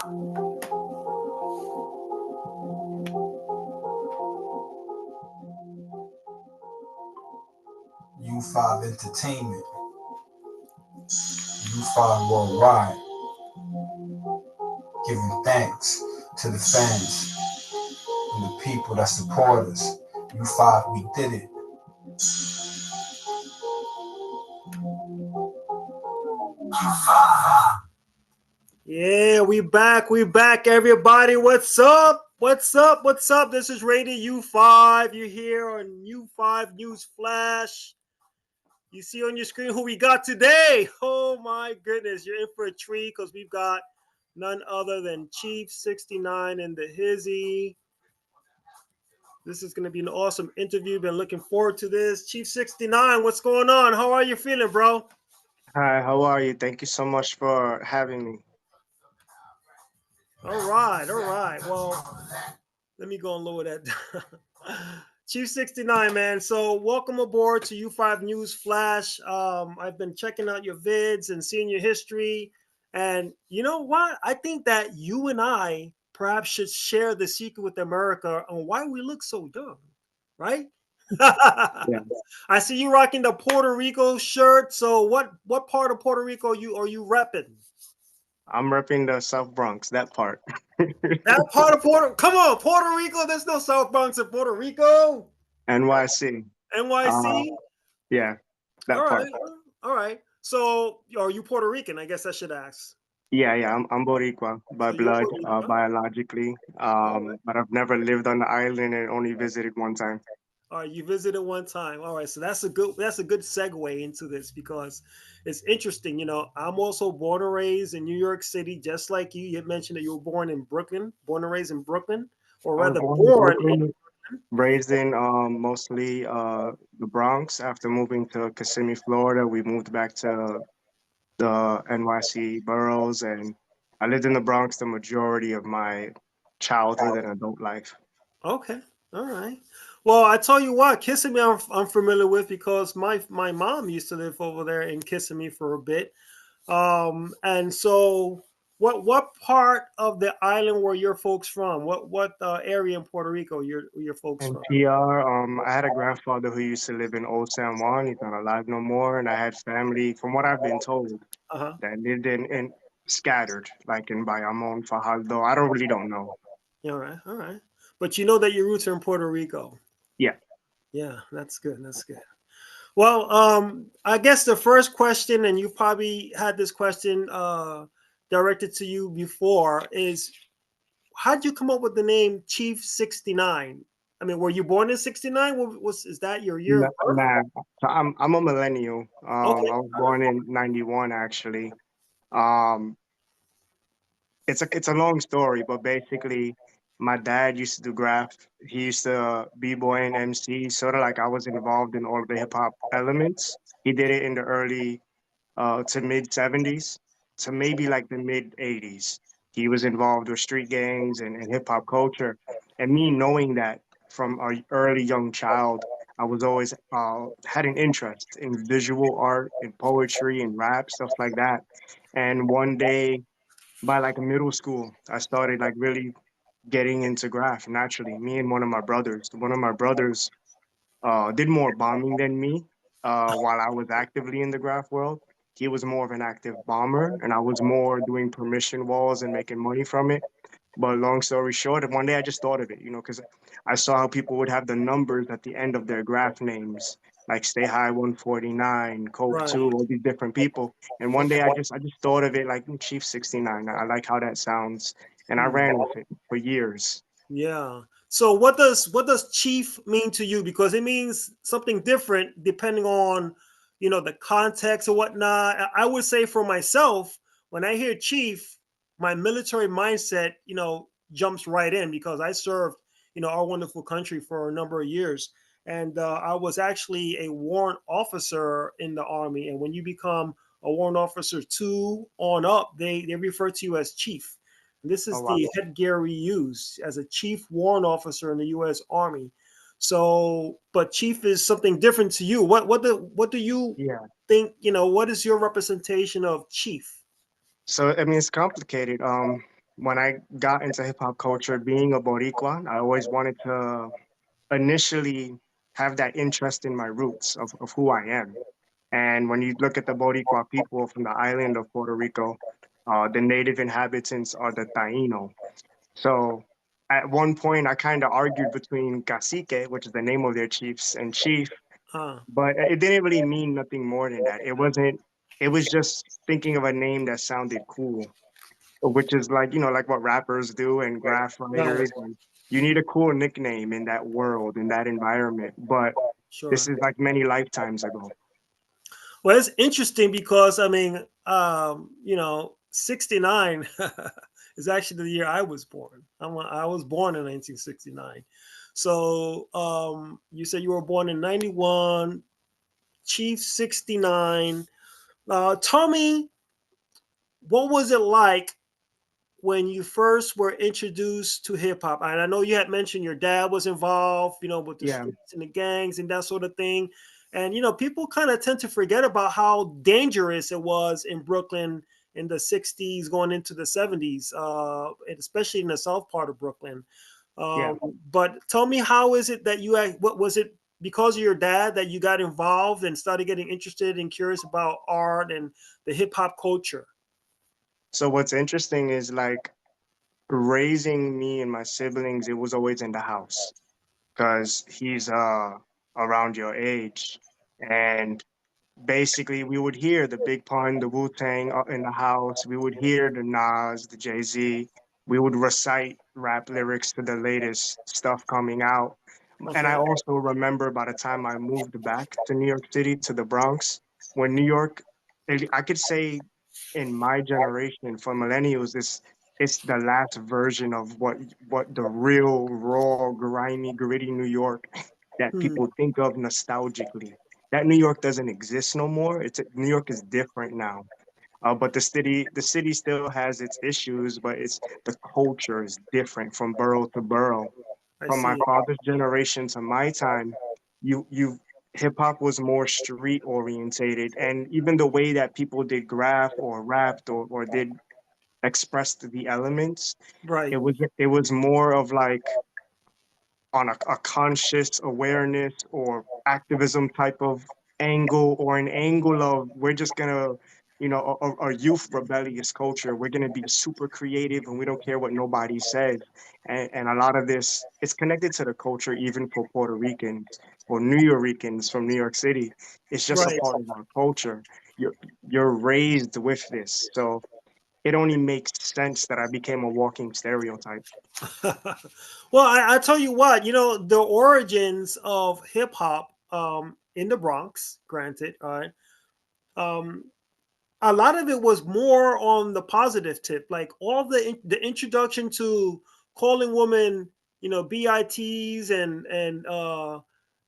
U5 Entertainment, U5 Worldwide, giving thanks to the fans and the people that support us. U5, we did it. Yeah, we back, everybody. What's up? What's up? What's up? This is Radio U5. You're here on U5 News Flash. You see on your screen who we got today. Oh my goodness, you're in for a treat because we've got none other than Chief 69 and the Hizzy. This is going to be an awesome interview. Been looking forward to this. Chief 69, what's going on? How are you feeling, bro? Hi, how are you? Thank you so much for having me. All right, all right. Well, let me go and lower that down. Chief 69, man. So welcome aboard to U5 News Flash. I've been checking out your vids and seeing your history. And you know what? I think that you and I perhaps should share the secret with America on why we look so young, right? Yeah. I see you rocking the Puerto Rico shirt. So what part of Puerto Rico are you repping? I'm repping the South Bronx, that part. That part of Come on, Puerto Rico. There's no South Bronx in Puerto Rico. NYC. Uh, NYC. yeah, All that part. right, all right. So are you Puerto Rican? I guess I should ask. Yeah, I'm Boricua by So you're blood, Boricua. biologically. All right. But I've never lived on the island and only visited one time. All right, you visited one time. All right, so that's a good segue into this because it's interesting. You know, I'm also born and raised in New York City, just like you. You had mentioned that you were born in Brooklyn, born and raised in Brooklyn, or I was rather born in born in Brooklyn, Brooklyn. raised in mostly the Bronx. After moving to Kissimmee, Florida, we moved back to the NYC boroughs, and I lived in the Bronx the majority of my childhood and adult life. Okay. All right. Well, I tell you what, Kissimmee I'm familiar with because my mom used to live over there in Kissimmee for a bit. And so what part of the island were your folks from? What area in Puerto Rico your folks And from? PR, I had a grandfather who used to live in Old San Juan. He's not alive no more, and I had family, from what I've been told, Uh-huh. that lived in scattered, like in Bayamon, Fajardo. I don't really don't know. All right. All right. But you know that your roots are in Puerto Rico. Yeah. Yeah, that's good. That's good. Well, I guess the first question, and you probably had this question directed to you before, is how'd you come up with the name Chief 69? I mean, were you born in 69? Is that your year of birth? Nah. So I'm a millennial. Okay. I was born in '91 actually. Um, it's a long story, but basically, my dad used to do graph. He used to b-boy and MC, sort of like I was involved in all of the hip hop elements. He did it in the early to mid '70s to maybe like the mid '80s. He was involved with street gangs and hip hop culture, and me knowing that from a early young child, I was always had an interest in visual art, in poetry, and rap, stuff like that. And one day by like middle school, I started like really getting into graph naturally. Me and one of my brothers. One of my brothers did more bombing than me while I was actively in the graph world. He was more of an active bomber, and I was more doing permission walls and making money from it. But long story short, one day I just thought of it, because I saw how people would have the numbers at the end of their graph names, like Stay High 149, Coke Right. 2, all these different people. And one day I just thought of it like Chief 69. I like how that sounds, and I Hmm. ran with it for years. Yeah. So what does chief mean to you? Because it means something different depending on the context or whatnot. I would say for myself, when I hear chief, my military mindset, jumps right in because I served, our wonderful country for a number of years. And I was actually a warrant officer in the army. And when you become a warrant officer two on up, they refer to you as chief. This Oh is wow. the headgear we use as a chief warrant officer in the U.S. Army. So, but chief is something different to you. What do you Yeah. think? What is your representation of chief? So I mean, it's complicated. when I got into hip hop culture, being a Boricua, I always wanted to initially have that interest in my roots of who I am. And when you look at the Boricua people from the island of Puerto Rico, the native inhabitants are the Taino. So at one point, I kind of argued between cacique, which is the name of their chiefs, and chief, Uh, but it didn't really mean nothing more than that. It wasn't, it was just thinking of a name that sounded cool, which is like, like what rappers do and graph right. writers. And you need a cool nickname in that world, in that environment. But this Sure. is like many lifetimes ago. Well, it's interesting because I mean, 69 is actually the year I was born. I was born in 1969. So you said you were born in 91, Chief 69. Tell me, what was it like when you first were introduced to hip hop? And I know you had mentioned your dad was involved, with the Yeah. streets and the gangs and that sort of thing. And people kind of tend to forget about how dangerous it was in Brooklyn in the 60s going into the 70s, and especially in the south part of Brooklyn. Yeah. Um, but tell me, how is it that what was it because of your dad that you got involved and started getting interested and curious about art and the hip hop culture? So what's interesting is like raising me and my siblings, it was always in the house because he's around your age. And basically we would hear the Big Pun, the Wu Tang in the house. We would hear the Nas, the Jay Z. We would recite rap lyrics to the latest stuff coming out. And I Okay. also remember by the time I moved back to New York City, to the Bronx, when New York, I could say in my generation, for millennials, it's the last version of what the real, raw, grimy, gritty New York that Hmm. people think of nostalgically. That New York doesn't exist no more. New York is different now. But the city still has its issues, but it's the culture is different from borough to borough. I From my see. father's generation to my time, you hip hop was more street orientated, and even the way that people did graph or rapped or did expressed the elements, it Right. was it was more of like on a conscious awareness or activism type of angle, or an angle of we're just gonna a youth rebellious culture. We're gonna be super creative and we don't care what nobody says. And a lot of this is connected to the culture even for Puerto Ricans or New Yorkers from New York City. It's just a Right. part of our culture. You're raised with this, so it only makes sense that I became a walking stereotype. Well, I tell you what, the origins of hip hop in the Bronx, granted, all right, um, a lot of it was more on the positive tip, like all the introduction to calling women, BITs and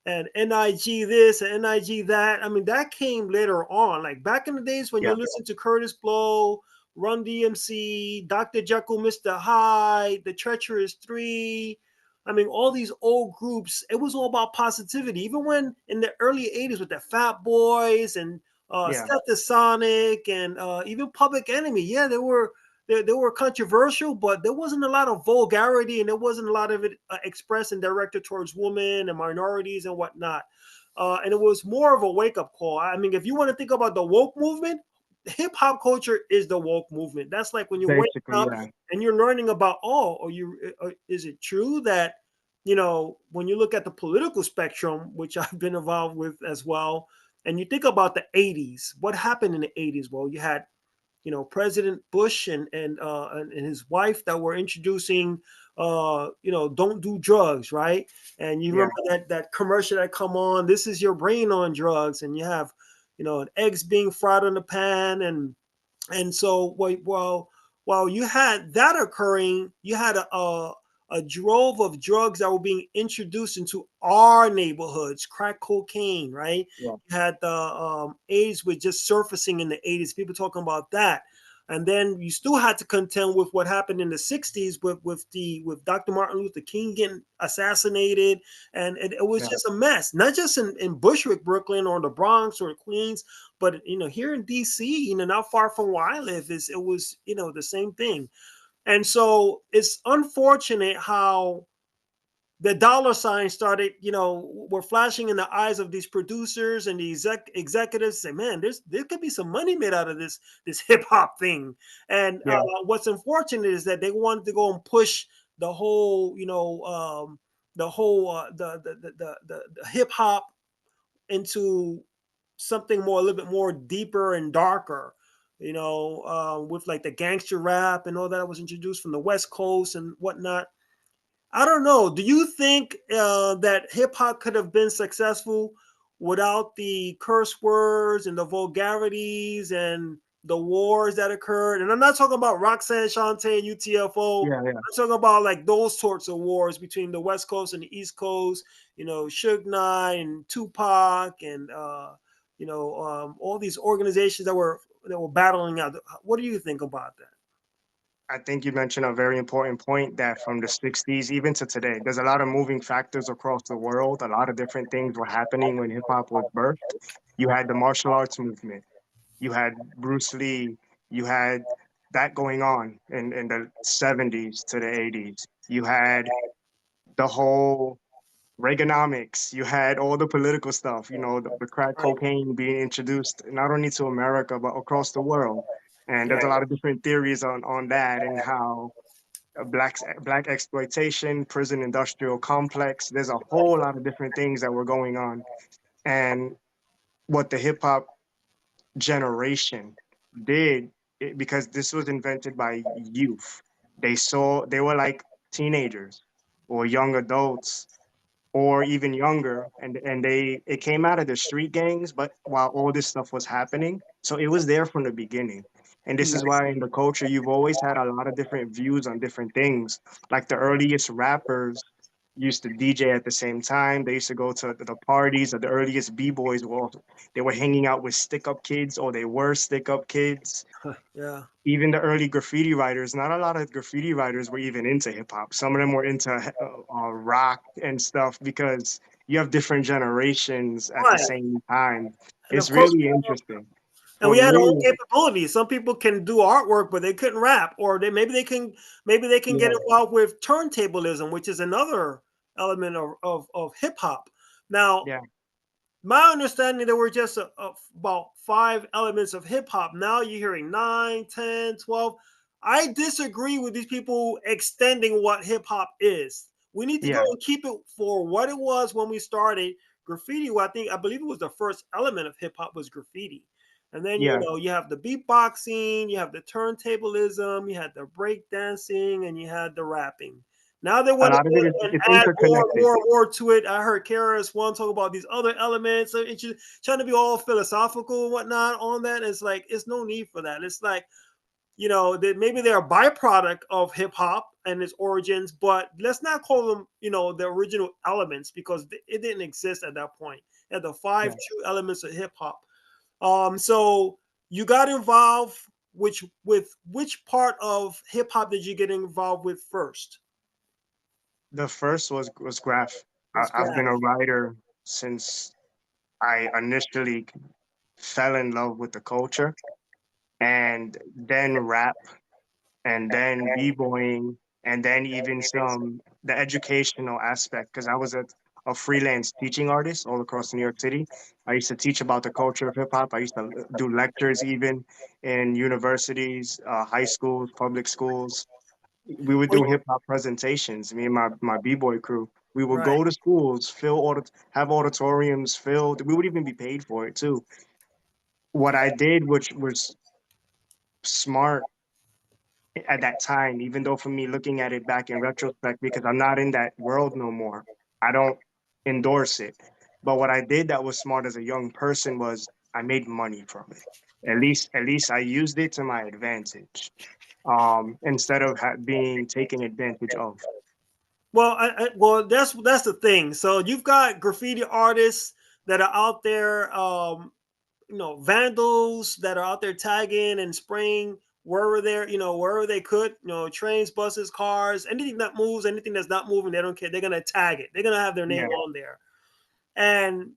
NIG this and NIG that. I mean, that came later on. Like back in the days when you Yeah, listen to Curtis Blow, Run DMC, Dr. Jekyll, Mr. Hyde, The Treacherous Three. I mean, all these old groups, it was all about positivity. Even when in the early 80s with the Fat Boys and yeah, Stethasonic and even Public Enemy. Yeah, they were controversial, but there wasn't a lot of vulgarity and there wasn't a lot of it expressed and directed towards women and minorities and whatnot. And it was more of a wake up call. I mean, if you want to think about the woke movement, hip hop culture is the woke movement. That's like when you're waking basically, up yeah. and you're learning about, is it true that, when you look at the political spectrum, which I've been involved with as well, and you think about the 80s, what happened in the 80s? Well, you had, President Bush and his wife that were introducing, don't do drugs, right? And you Yeah. remember that commercial that come on, this is your brain on drugs, and you have, eggs being fried on the pan, and so while you had that occurring, you had a drove of drugs that were being introduced into our neighborhoods, crack cocaine, right? Yeah. You had the AIDS was just surfacing in the 80s, people talking about that. And then you still had to contend with what happened in the 60s with Dr. Martin Luther King getting assassinated. And it was Yeah. just a mess, not just in Bushwick, Brooklyn, or the Bronx or Queens, but here in DC, not far from where I live, it was the same thing. And so it's unfortunate how the dollar sign started, were flashing in the eyes of these producers and the executives. Say, man, there could be some money made out of this hip hop thing. And Yeah. what's unfortunate is that they wanted to go and push the whole, the whole the hip hop into something more, a little bit more deeper and darker. With like the gangster rap and all that was introduced from the West Coast and whatnot. I don't know. Do you think that hip hop could have been successful without the curse words and the vulgarities and the wars that occurred? And I'm not talking about Roxanne Shante and UTFO. Yeah, yeah. I'm talking about like those sorts of wars between the West Coast and the East Coast. Suge Knight and Tupac and all these organizations that were battling out. What do you think about that? I think you mentioned a very important point that from the 60s even to today, there's a lot of moving factors across the world. A lot of different things were happening when hip hop was birthed. You had the martial arts movement, you had Bruce Lee, you had that going on in the 70s to the 80s. You had the whole Reaganomics, you had all the political stuff, the crack Right. cocaine being introduced not only to America, but across the world. And there's a lot of different theories on that and how black exploitation, prison industrial complex. There's a whole lot of different things that were going on, and what the hip hop generation did, because this was invented by youth. They were like teenagers or young adults or even younger, and it came out of the street gangs, but while all this stuff was happening, so it was there from the beginning. And this is why in the culture you've always had a lot of different views on different things. Like the earliest rappers used to DJ at the same time. They used to go to the parties. Of the earliest b-boys they were hanging out with stick up kids, or they were stick up kids. Yeah. Even the early graffiti writers, not a lot of graffiti writers were even into hip hop. Some of them were into rock and stuff, because you have different generations at the Right. same time. And of It's course, really interesting. and For we had our own me, capabilities. Some people can do artwork, but they couldn't rap, or maybe they can get yeah, involved with turntablism, which is another element of hip hop. Now, yeah, my understanding, there were just about 5 elements of hip hop. Now you're hearing 9, 10, 12. I disagree with these people extending what hip hop is. We need to go yeah, and keep it for what it was when we started graffiti. I believe it was the first element of hip hop was graffiti. And then yeah. you have the beatboxing, you have the turntablism, you had the break dancing, and you had the rapping. Now they A want to lot of go it is and it's add more and interconnected. more and more to it. I heard KRS One talk about these other elements. So it's just trying to be all philosophical and whatnot on that. It's like it's no need for that. It's like that maybe they're a byproduct of hip hop and its origins, but let's not call them the original elements, because it didn't exist at that point. It had the five Yeah. true elements of hip hop. So you got involved. Which part of hip hop did you get involved with first? The first was graph. Was I've been graph. a writer since I initially fell in love with the culture, and then rap, and then b-boying, and then even some the educational aspect, because I was a freelance teaching artist all across New York City. I used to teach about the culture of hip hop. I used to do lectures even in universities, high schools, public schools. We would do hip hop presentations. Me and my b-boy crew. We would Right. go to schools, have auditoriums filled. We would even be paid for it too. What I did, which was smart at that time, even though for me looking at it back in retrospect, because I'm not in that world no more, I don't endorse it. But what I did that was smart as a young person was I made money from it. At least I used it to my advantage, instead of being taken advantage of. Well, that's the thing. So you've got graffiti artists that are out there, vandals that are out there tagging and spraying wherever they could, trains, buses, cars, anything that moves, anything that's not moving, they don't care. They're gonna tag it. They're gonna have their name Yeah, on there, and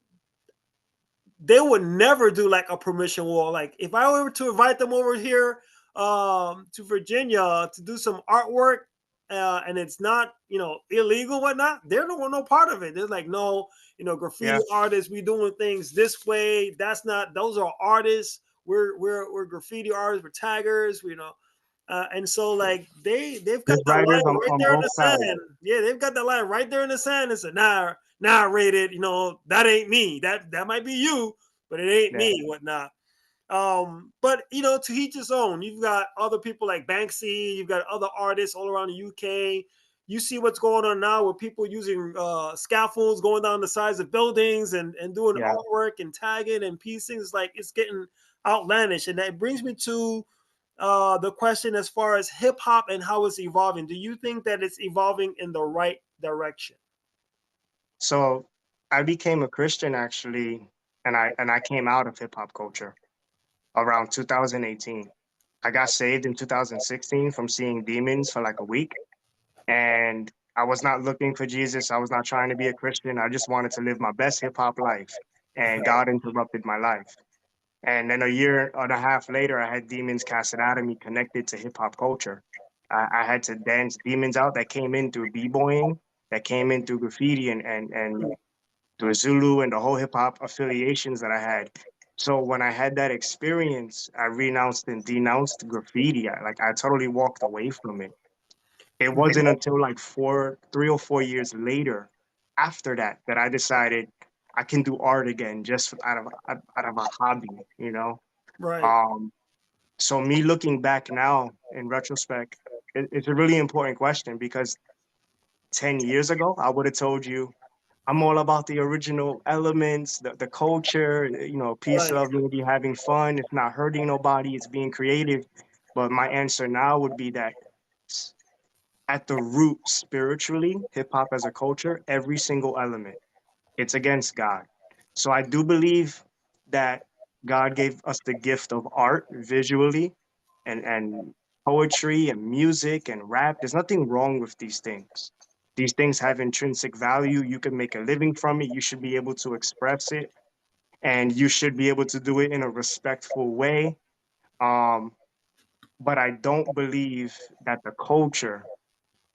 they would never do like a permission wall. Like if I were to invite them over here, to Virginia to do some artwork, and it's not, illegal, whatnot, they don't want no part of it. They're like, no, graffiti Yeah. artists, we doing things this way. That's not. Those are artists. We're graffiti artists. We're taggers. And so like they've got There's that writers line right on there in both the sides. sand. Yeah, they've got that line right there in the sand and said, nah, rated. That ain't me. That might be you, but it ain't Yeah. me. Whatnot. But to each his own. You've got other people like Banksy. You've got other artists all around the UK. You see what's going on now with people using scaffolds going down the sides of buildings and doing Yeah. artwork and tagging and piecing. It's like it's getting outlandish, and that brings me to the question as far as hip hop and how it's evolving. Do you think that it's evolving in the right direction? So I became a Christian actually, and I came out of hip hop culture around 2018. I got saved in 2016 from seeing demons for like a week, and I was not looking for Jesus. I was not trying to be a Christian. I just wanted to live my best hip hop life, and God interrupted my life. And then a year and a half later, I had demons casted out of me connected to hip hop culture. I had to dance demons out that came in through b-boying, that came in through graffiti and through Zulu and the whole hip hop affiliations that I had. So when I had that experience, I renounced and denounced graffiti. I totally walked away from it. It wasn't until like 3 or 4 years later, after that, that I decided I can do art again, just out of a hobby, you know. Right. Um, so me looking back now in retrospect, it's a really important question because 10 years ago I would have told you I'm all about the original elements, the culture, peace, Right. love, unity, having fun. It's not hurting nobody. It's being creative. But my answer now would be that at the root, spiritually, hip hop as a culture, every single element, it's against God. So I do believe that God gave us the gift of art visually and poetry and music and rap. There's nothing wrong with these things. These things have intrinsic value. You can make a living from it. You should be able to express it and you should be able to do it in a respectful way. Um, but I don't believe that the culture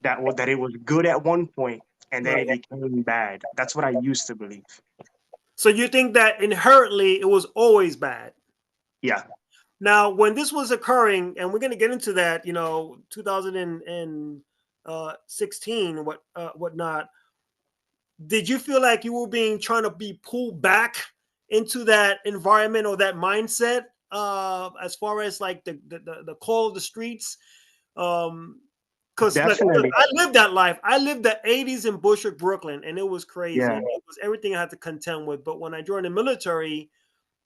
that it was good at one point and then Right. it became bad. That's what I used to believe. So you think that inherently it was always bad? Yeah. Now, when this was occurring, and we're going to get into that, 2016, whatnot. Did you feel like you were being trying to be pulled back into that environment or that mindset, as far as like the call of the streets? Because look, Definitely. I lived that life. I lived the '80s in Bushwick, Brooklyn, and it was crazy. Yeah. It was everything I had to contend with. But when I joined the military,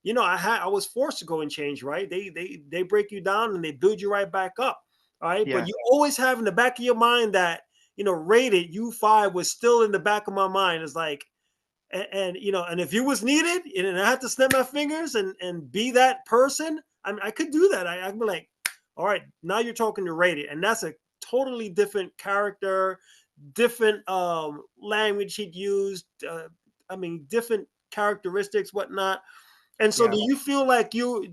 I was forced to go and change, right? They break you down and they build you right back up. All right. But Yeah. you always have in the back of your mind that, rated U5 was still in the back of my mind. It's like, and if you was needed and I had to snap my fingers and be that person, I could do that. I'd be like, all right, now you're talking to rated. And that's a totally different character, different language he'd used. Different characteristics, whatnot. And so Yeah. do you feel like you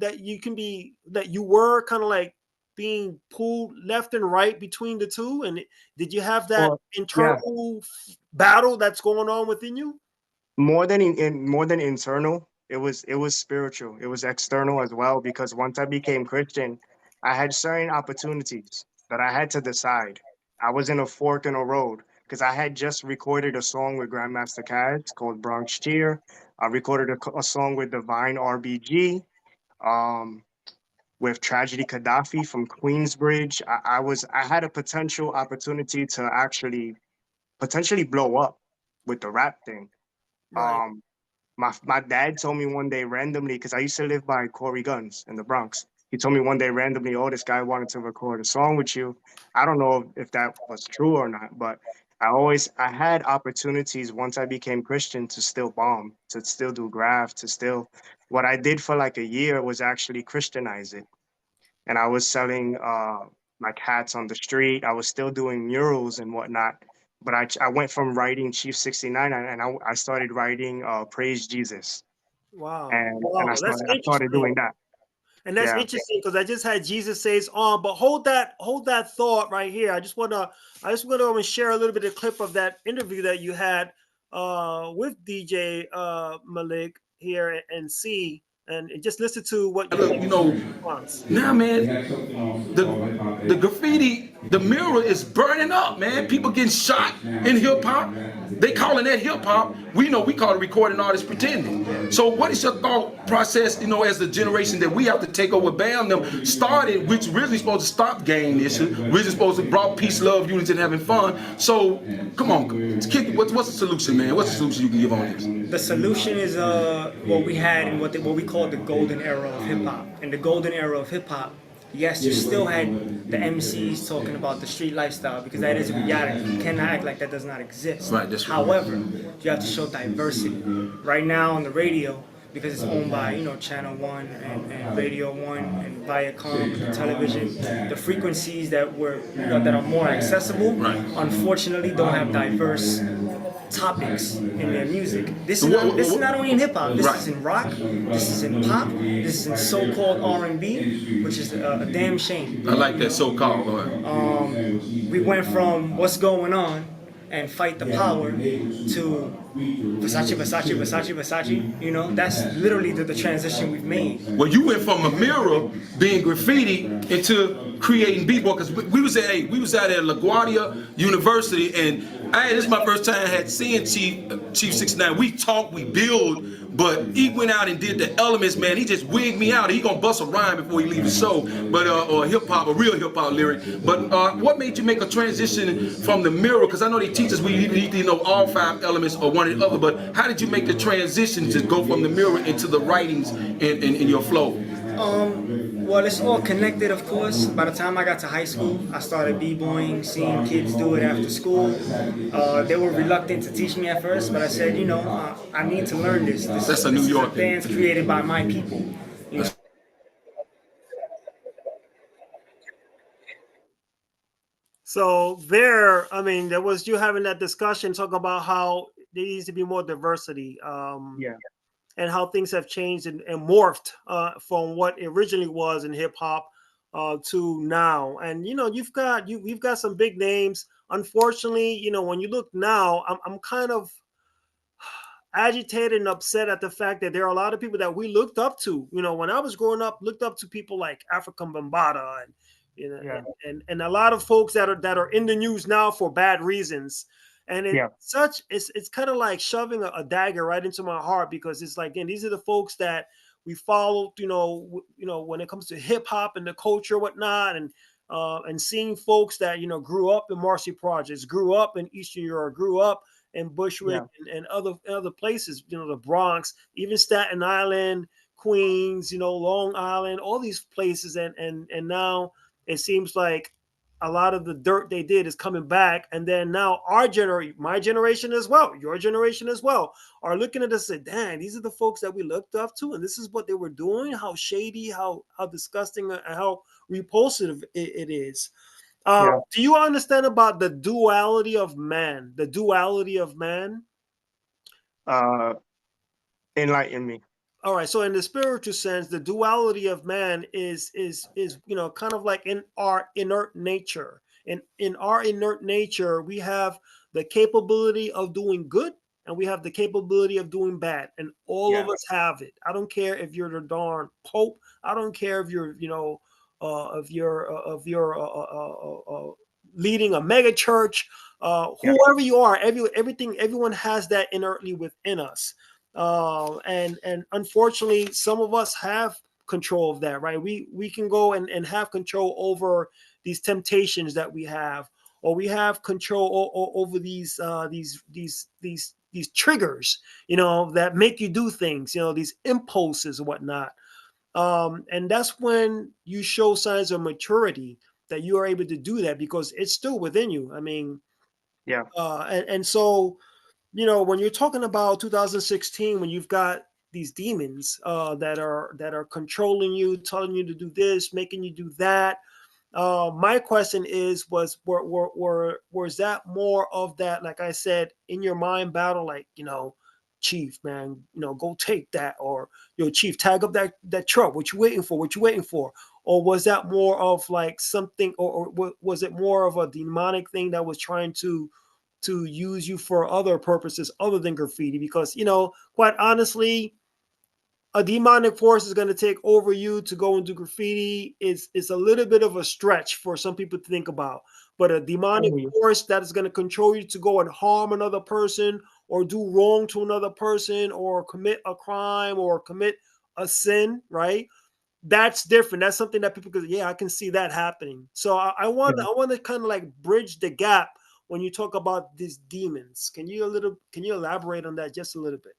were kind of like being pulled left and right between the two? And did you have that Well, yeah. internal battle that's going on within you? More than internal, it was spiritual. It was external as well because once I became Christian, I had certain opportunities that I had to decide. I was in a fork in a road because I had just recorded a song with Grandmaster Caz called Bronx Cheer. I recorded a song with Divine RBG. Um, with Tragedy Gaddafi from Queensbridge. I had a potential opportunity to actually potentially blow up with the rap thing. Right. Um, my dad told me one day randomly because I used to live by Corey Guns in the Bronx. He told me one day randomly, "Oh, this guy wanted to record a song with you." I don't know if that was true or not, but I had opportunities once I became Christian to still bomb, to still do graph, to still. What I did for like a year was actually Christianize it, and I was selling like hats on the street. I was still doing murals and whatnot. But I went from writing Chief 69 and I started writing Praise Jesus. Wow. And Wow. I That's started interesting. doing that. And that's Yeah. interesting because I just had Jesus Saves On, but hold that thought right here. I just want to share a little bit of clip of that interview that you had with DJ Malik here and see and just listen to what Look, you know, response. now, man, the graffiti, the mural is burning up, man. People getting shot in hip hop. They calling that hip hop. We know we call it recording artists pretending. So what is your thought process, you know, as the generation that we have to take over, ban them, started, which originally supposed to stop gang issue, originally supposed to brought peace, love, unity, and having fun. So come on, what's the solution, man? What's the solution you can give on this? The solution is what we had in what we call the golden era of hip hop. In the golden era of hip hop, yes, you still had the MCs talking about the street lifestyle because that is a reality. You cannot act like that does not exist. Right, that's right. However, you have to show diversity. Right now on the radio, because it's owned by Channel One and Radio One and Viacom television, the frequencies that were that are more accessible, Right. unfortunately, don't have diverse topics in their music. This is not only in hip hop. This Right. is in rock. This is in pop. This is in so-called R&B, which is a damn shame. I like that so-called. We went from what's going on and fight the power to Versace, Versace, Versace, Versace. You know, that's literally the transition we've made. Well, you went from a mural being graffiti into creating b-boy, because we was out at LaGuardia University, and this is my first time had seeing Chief 69. We talk, we build, but he went out and did the elements, man. He just wigged me out. He gonna bust a rhyme before he leave the show, but or hip hop, a real hip hop lyric. But what made you make a transition from the mural? Because I know they teach us we need to know all 5 elements or one or the other. But how did you make the transition to go from the mural into the writings in your flow? Well, it's all connected, of course. By the time I got to high school, I started b-boying, seeing kids do it after school. They were reluctant to teach me at first, but I said, I need to learn this. That's a New York thing. Dance created by my people. You know? So there, I mean, there was you having that discussion, talking about how there needs to be more diversity. Yeah. And how things have changed and morphed from what originally was in hip hop to now. And you've got some big names. Unfortunately, when you look now, I'm kind of agitated and upset at the fact that there are a lot of people that we looked up to. When I was growing up, looked up to people like African Bambaataa and a lot of folks that are in the news now for bad reasons. And it's kind of like shoving a dagger right into my heart, because it's like, and these are the folks that we followed, when it comes to hip hop and the culture, whatnot, and seeing folks that grew up in Marcy Projects, grew up in Eastern Europe, grew up in Bushwick and other places, the Bronx, even Staten Island, Queens, Long Island, all these places, and now it seems like a lot of the dirt they did is coming back. And then now my generation as well, your generation as well, are looking at us and say, dang, these are the folks that we looked up to. And this is what they were doing. How shady, how disgusting, and how repulsive it is. Do you understand about the duality of man? The duality of man? Enlighten me. All right. So in the spiritual sense, the duality of man is kind of like in our inert nature. In our inert nature, we have the capability of doing good and we have the capability of doing bad. And all of us have it. I don't care if you're the darn Pope. I don't care if you're, leading a mega church, whoever you are, everyone has that inertly within us. And unfortunately, some of us have control of that, right? We can go and have control over these temptations that we have, or we have control over these triggers, that make you do things, these impulses and whatnot. And that's when you show signs of maturity that you are able to do that, because it's still within you. I mean, and so, when you're talking about 2016, when you've got these demons that are controlling you, telling you to do this, making you do that. My question is, was that more of that, like I said, in your mind battle, like, Chief, man, go take that, or Chief, tag up that truck. What you waiting for? What you waiting for? Or was that more of like something, or was it more of a demonic thing that was trying to use you for other purposes other than graffiti? Because quite honestly, a demonic force is going to take over you to go and do graffiti. It's a little bit of a stretch for some people to think about. But a demonic force that is going to control you to go and harm another person, or do wrong to another person, or commit a crime, or commit a sin, right? That's different. That's something that people could, yeah, I can see that happening. So I want to kind of like bridge the gap when you talk about these demons. Can you elaborate on that just a little bit?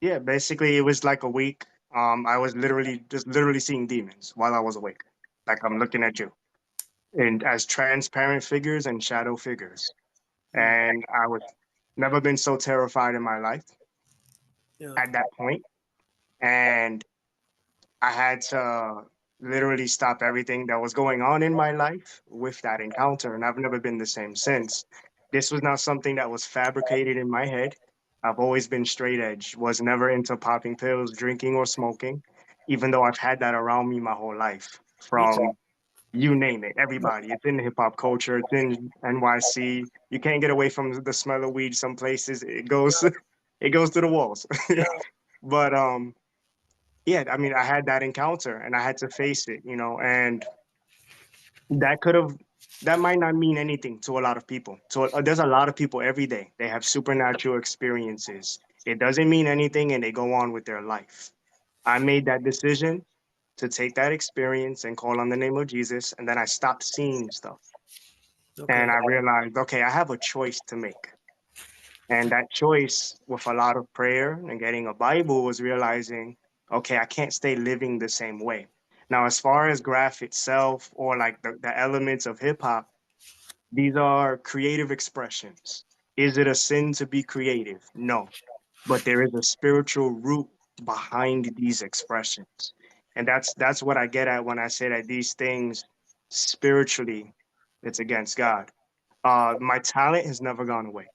Yeah, basically it was like a week. I was literally seeing demons while I was awake. Like I'm looking at you. And as transparent figures and shadow figures. And I was never been so terrified in my life Yeah. at that point. And I had to literally stop everything that was going on in my life with that encounter. And I've never been the same since. This was not something that was fabricated in my head. I've always been straight edge, was never into popping pills, drinking, or smoking, even though I've had that around me my whole life. Me too. From you name it, everybody. It's in hip hop culture, it's in NYC. You can't get away from the smell of weed some places. It goes it goes to the walls. Yeah. But yeah, I mean, I had that encounter and I had to face it, and that could have that might not mean anything to a lot of people. So there's a lot of people every day. They have supernatural experiences. It doesn't mean anything and they go on with their life. I made that decision to take that experience and call on the name of Jesus, and then I stopped seeing stuff. Okay. And I realized, okay, I have a choice to make. And that choice, with a lot of prayer and getting a Bible, was realizing, okay, I can't stay living the same way. Now, as far as graph itself or like the elements of hip hop, these are creative expressions. Is it a sin to be creative? No. But there is a spiritual root behind these expressions. And that's what I get at when I say that these things spiritually, it's against God. My talent has never gone away.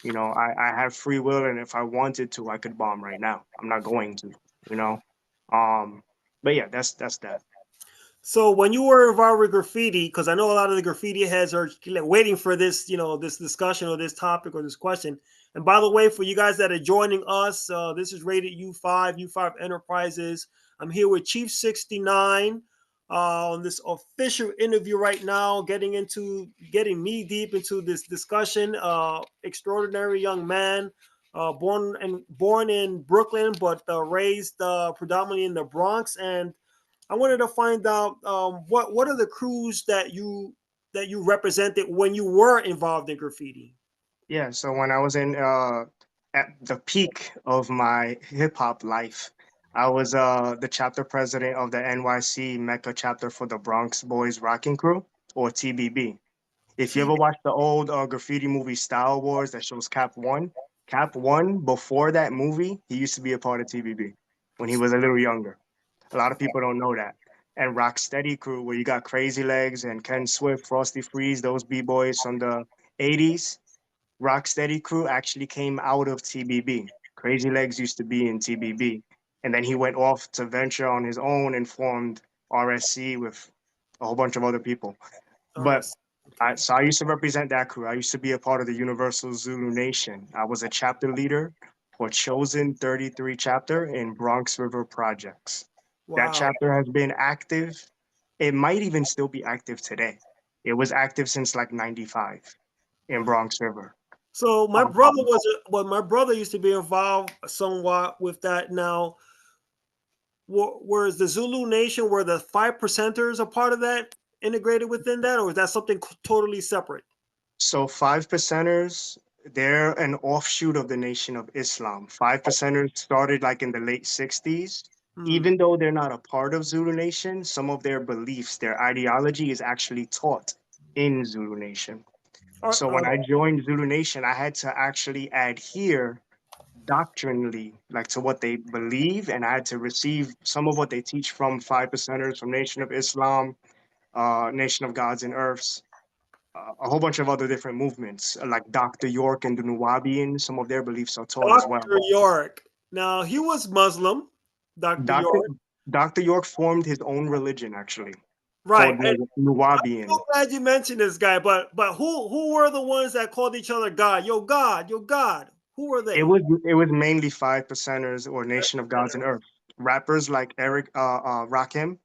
I have free will, and if I wanted to, I could bomb right now. I'm not going to, you know. Um, but yeah, that's that. So when you were involved with graffiti, because I know a lot of the graffiti heads are waiting for this, this discussion or this topic or this question. And by the way, for you guys that are joining us, this is Rated U5 Enterprises. I'm here with Chief 69 on this official interview right now, getting knee deep into this discussion. Extraordinary young man, born in Brooklyn, but raised predominantly in the Bronx. And I wanted to find out what are the crews that you represented when you were involved in graffiti. Yeah. So when I was in at the peak of my hip hop life, I was the chapter president of the NYC Mecca chapter for the Bronx Boys Rocking Crew, or TBB. If you ever watch the old graffiti movie Style Wars that shows Cap One, before that movie, he used to be a part of TBB when he was a little younger. A lot of people don't know that. And Rocksteady Crew, where you got Crazy Legs and Ken Swift, Frosty Freeze, those B-boys from the 80s. Rocksteady Crew actually came out of TBB. Crazy Legs used to be in TBB. And then he went off to venture on his own and formed RSC with a whole bunch of other people. All But right. Okay. so I used to represent that crew. I used to be a part of the Universal Zulu Nation. I was a chapter leader for Chosen 33 chapter in Bronx River Projects. That Wow. chapter has been active. It might even still be active today. It was active since like 95 in Bronx River. So my brother Um, my brother used to be involved somewhat with that. Now, whereas the Zulu Nation, were the 5%ers a part of that, integrated within that, or is that something totally separate? So 5%ers, they're an offshoot of the Nation of Islam. 5%ers started like in the late 60s. Hmm. Even though they're not a part of Zulu Nation, some of their beliefs, their ideology is actually taught in Zulu Nation. Are, So when I joined Zulu Nation, I had to actually adhere doctrinally, like to what they believe, and I had to receive some of what they teach from 5%ers, from Nation of Islam, Nation of Gods and Earths. a whole bunch of other different movements, like Dr. York and the Nuwabian. Some of their beliefs are taught as well. Dr. York. Now he was Muslim, Dr. Dr. York. Dr. York formed his own religion, actually, Right. called And Nuwabian. so glad you mentioned this guy, but who were the ones that called each other God? Yo, God, yo, God. Who were It they? was it was mainly 5%ers or Nation of Gods and Earth. Rappers like Eric Rakim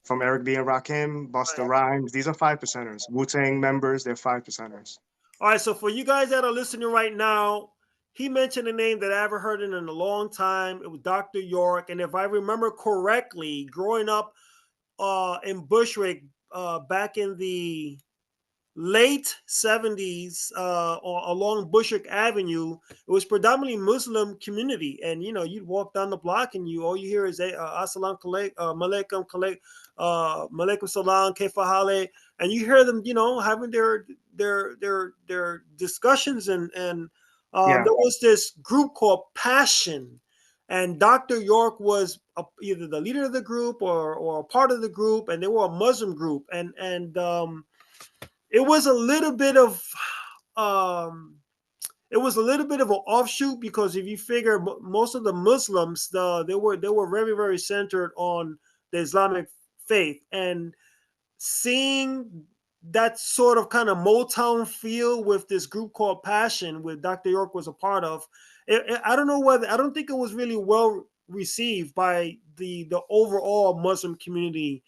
from Eric B. and Rakim, Busta Right. Rhymes. These are 5%ers. Wu-Tang members, they're 5%ers. All right, so for you guys that are listening right now, he mentioned a name that I haven't heard in a long time. It was Dr. York. And if I remember correctly, growing up in Bushwick back in the late 70s along Bushwick Avenue, it was predominantly Muslim community. And, you know, you'd walk down the block and all you hear is Assalamu alaikum, malaikum salam, kefahale. And you hear them, you know, having their discussions. And Yeah, there was this group called Passion. And Dr. York was either the leader of the group or a part of the group. And they were a Muslim group. And it was a little bit of um it was a little bit of an offshoot, because if you figure most of the Muslims, they were very, very centered on the Islamic faith. And seeing that sort of kind of Motown feel with this group called Passion, with Dr. York was a part of, I don't know whether, I don't think it was really well received by the overall Muslim community.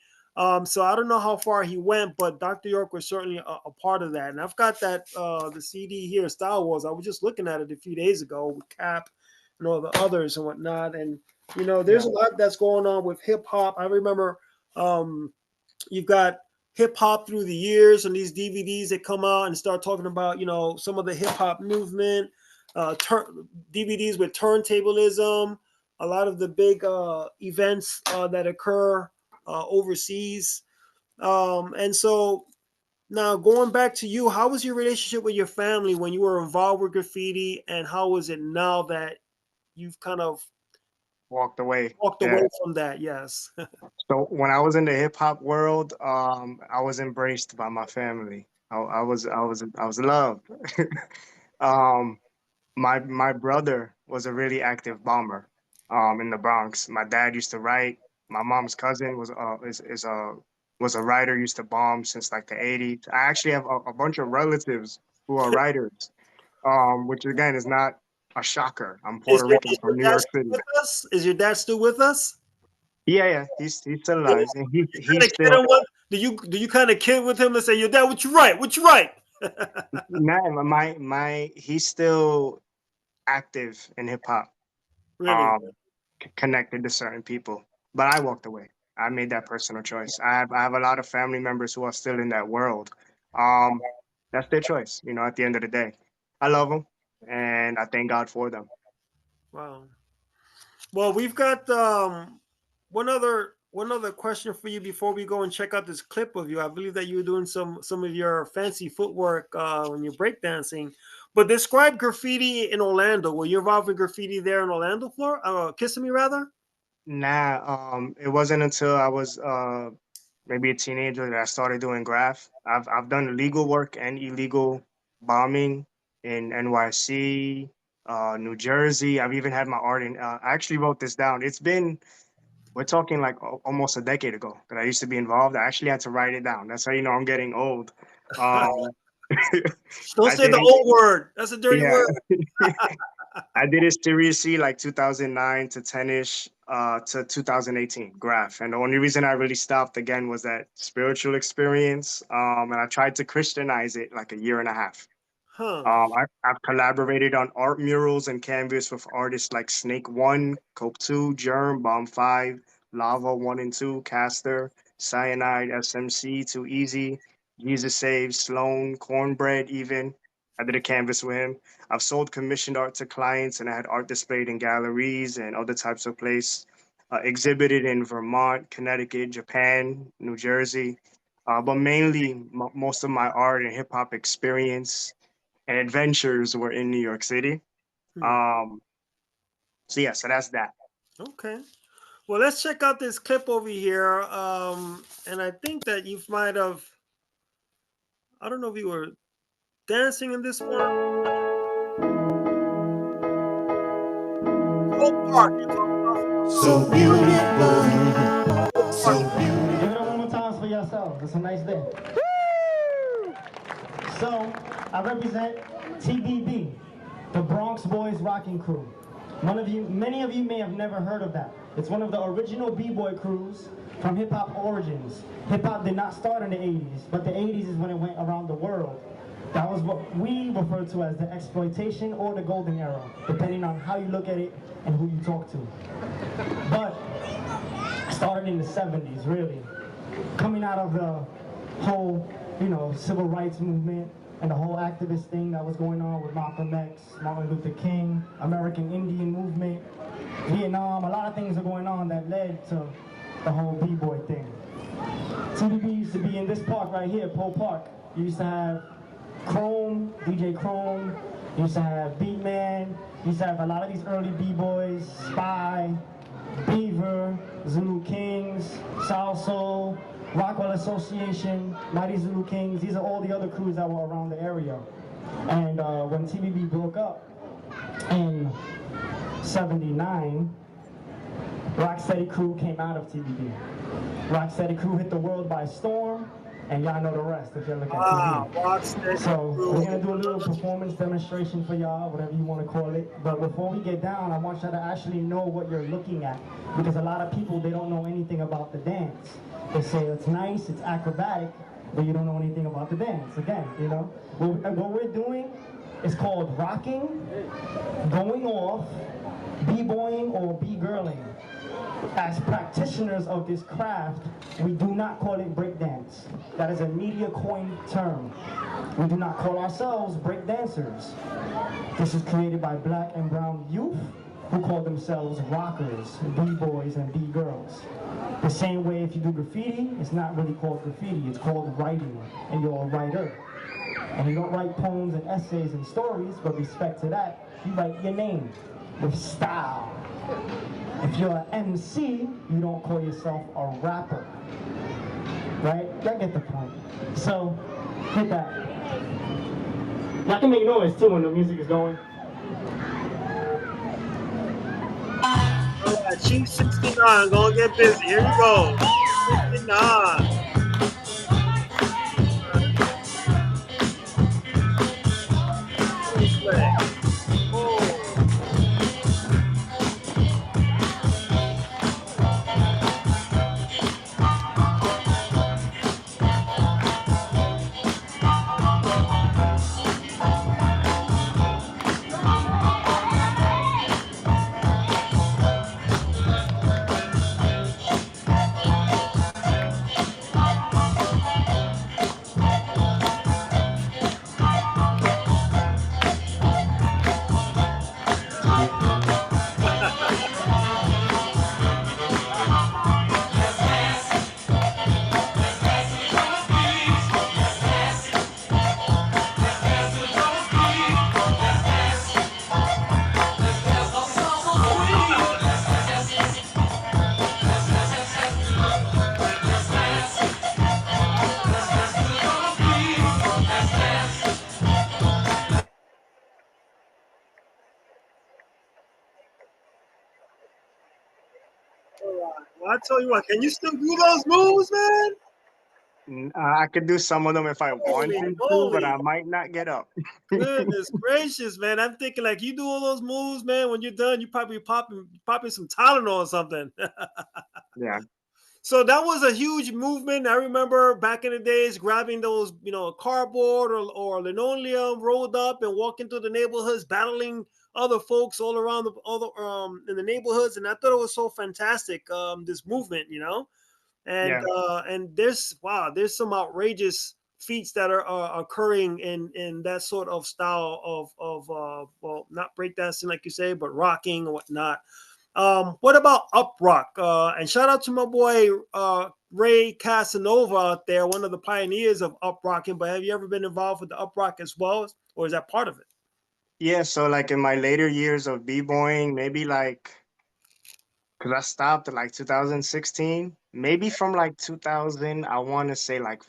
So I don't know how far he went, but Dr. York was certainly a part of that. And I've got that the CD here, Star Wars. I was just looking at it a few days ago with Cap and all the others and whatnot. And you know, there's a lot that's going on with hip hop. I remember you've got hip hop through the years and these DVDs that come out and start talking about, you know, some of the hip hop movement, DVDs with turntablism, a lot of the big events that occur overseas. And so now going back to you, how was your relationship with your family when you were involved with graffiti, and how is it now that you've kind of walked away. walked Yeah. away from that? Yes. So when I was in the hip hop world, I was embraced by my family. I was loved. um, my brother was a really active bomber in the Bronx. My dad used to write. My mom's cousin was a writer, used to bomb since like the 80s. I actually have a bunch of relatives who are writers, which again is not a shocker. I'm Is Puerto your, Rican is from your New dad York still City. with us? Is your dad still with us? Yeah, he's still You alive, and kind he's of kid still him with, do you kind of kid with him and say, "Your dad, what you write? What you write?" nah, my he's still active in hip hop. Really? Um, connected to certain people, but I walked away. I made that personal choice. I have a lot of family members who are still in that world. Um, that's their choice. You know, at the end of the day, I love them, and I thank God for them. Wow. Well, we've got one other question for you before we go and check out this clip of you. I believe that you were doing some of your fancy footwork when you're breakdancing. But describe graffiti in Orlando. Were you involved in graffiti there in Orlando, Florida? Kissimmee, rather? Nah, it wasn't until I was maybe a teenager that I started doing graph. I've done legal work and illegal bombing in NYC, New Jersey. I've even had my art in. I actually wrote this down. We're talking like almost a decade ago that I used to be involved. I actually had to write it down. That's how you know I'm getting old. Um, Don't I say did the it. old word. That's a dirty Yeah. word. I did it seriously like 2009 to 10ish to 2018 graph. And the only reason I really stopped again was that spiritual experience. And I tried to Christianize it like a year and a half. Huh. I've collaborated on art murals and canvas with artists like Snake One, Cope Two, Germ, Bomb Five, Lava One and Two, Caster, Cyanide, SMC, Too Easy, Jesus Saves, Sloan, Cornbread. Even I did a canvas with him. I've sold commissioned art to clients, and I had art displayed in galleries and other types of places. Exhibited in Vermont, Connecticut, Japan, New Jersey. But mainly, most of my art and hip hop experience and adventures were in New York City. Hmm. Um, so yeah, so that's that. Okay. Well, let's check out this clip over here. And I think that you might have I don't know if you were dancing in this one. Oak Park. You talking about? So beautiful, so beautiful. Give it up one more time for yourselves. It's a nice day. So, I represent TBB, the Bronx Boys Rocking Crew. Many of you may have never heard of that. It's one of the original b-boy crews from hip-hop origins. Hip-hop did not start in the 80s, but the 80s is when it went around the world. That was what we refer to as the exploitation or the golden era, depending on how you look at it and who you talk to. But it started in the 70s, really. Coming out of the whole, civil rights movement and the whole activist thing that was going on with Malcolm X, Martin Luther King, American Indian movement, Vietnam, a lot of things are going on that led to the whole b-boy thing. TBB used to be in this park right here, Pole Park. You used to have Chrome, DJ Chrome, you used to have Beatman, you used to have a lot of these early b-boys, Spy, Beaver, Zulu Kings, Salsoul, Rockwell Association, Mighty Zulu Kings. These are all the other crews that were around the area. And when TBB broke up in '79, Rocksteady Crew came out of TBB. Rocksteady Crew hit the world by storm, and y'all know the rest if you look at TV. Rocksteady So Crew. we're gonna do a little performance demonstration for y'all, whatever you want to call it. But before we get down, I want y'all to actually know what you're looking at, because a lot of people, they don't know anything about the dance. They say it's nice, it's acrobatic, but you don't know anything about the dance. Again, what we're doing is called rocking, going off, b-boying, or b-girling. As practitioners of this craft, we do not call it breakdance. That is a media coined term. We do not call ourselves breakdancers. This is created by black and brown youth who call themselves rockers, b-boys and b-girls. The same way if you do graffiti, it's not really called graffiti, it's called writing, and you're a writer. And you don't write poems and essays and stories, but respect to that, you write your name with style. If you're an MC, you don't call yourself a rapper, right? Y'all get the point. So, hit that. Y'all can make noise too when the music is going. All right, Chief 69, gonna get busy. Here we go. 69. Well, I tell you what, can you still do those moves, man? I could do some of them if I wanted to, but moly. I might not get up. Goodness gracious, man. I'm thinking like you do all those moves, man. When you're done, you probably popping some Tylenol or something. Yeah. So that was a huge movement. I remember back in the days grabbing those, cardboard or linoleum rolled up and walking through the neighborhoods, battling other folks all around in the neighborhoods. And I thought it was so fantastic, this movement, and Yeah. and there's some outrageous feats that are occurring in that sort of style of not breakdancing like you say, but rocking and whatnot. What about up rock? And shout out to my boy Ray Casanova out there, one of the pioneers of up rocking. But have you ever been involved with the up rock as well, or is that part of it? Yeah, so like in my later years of b-boying, maybe like, because I stopped at like 2016, maybe from like 2000, I want to say like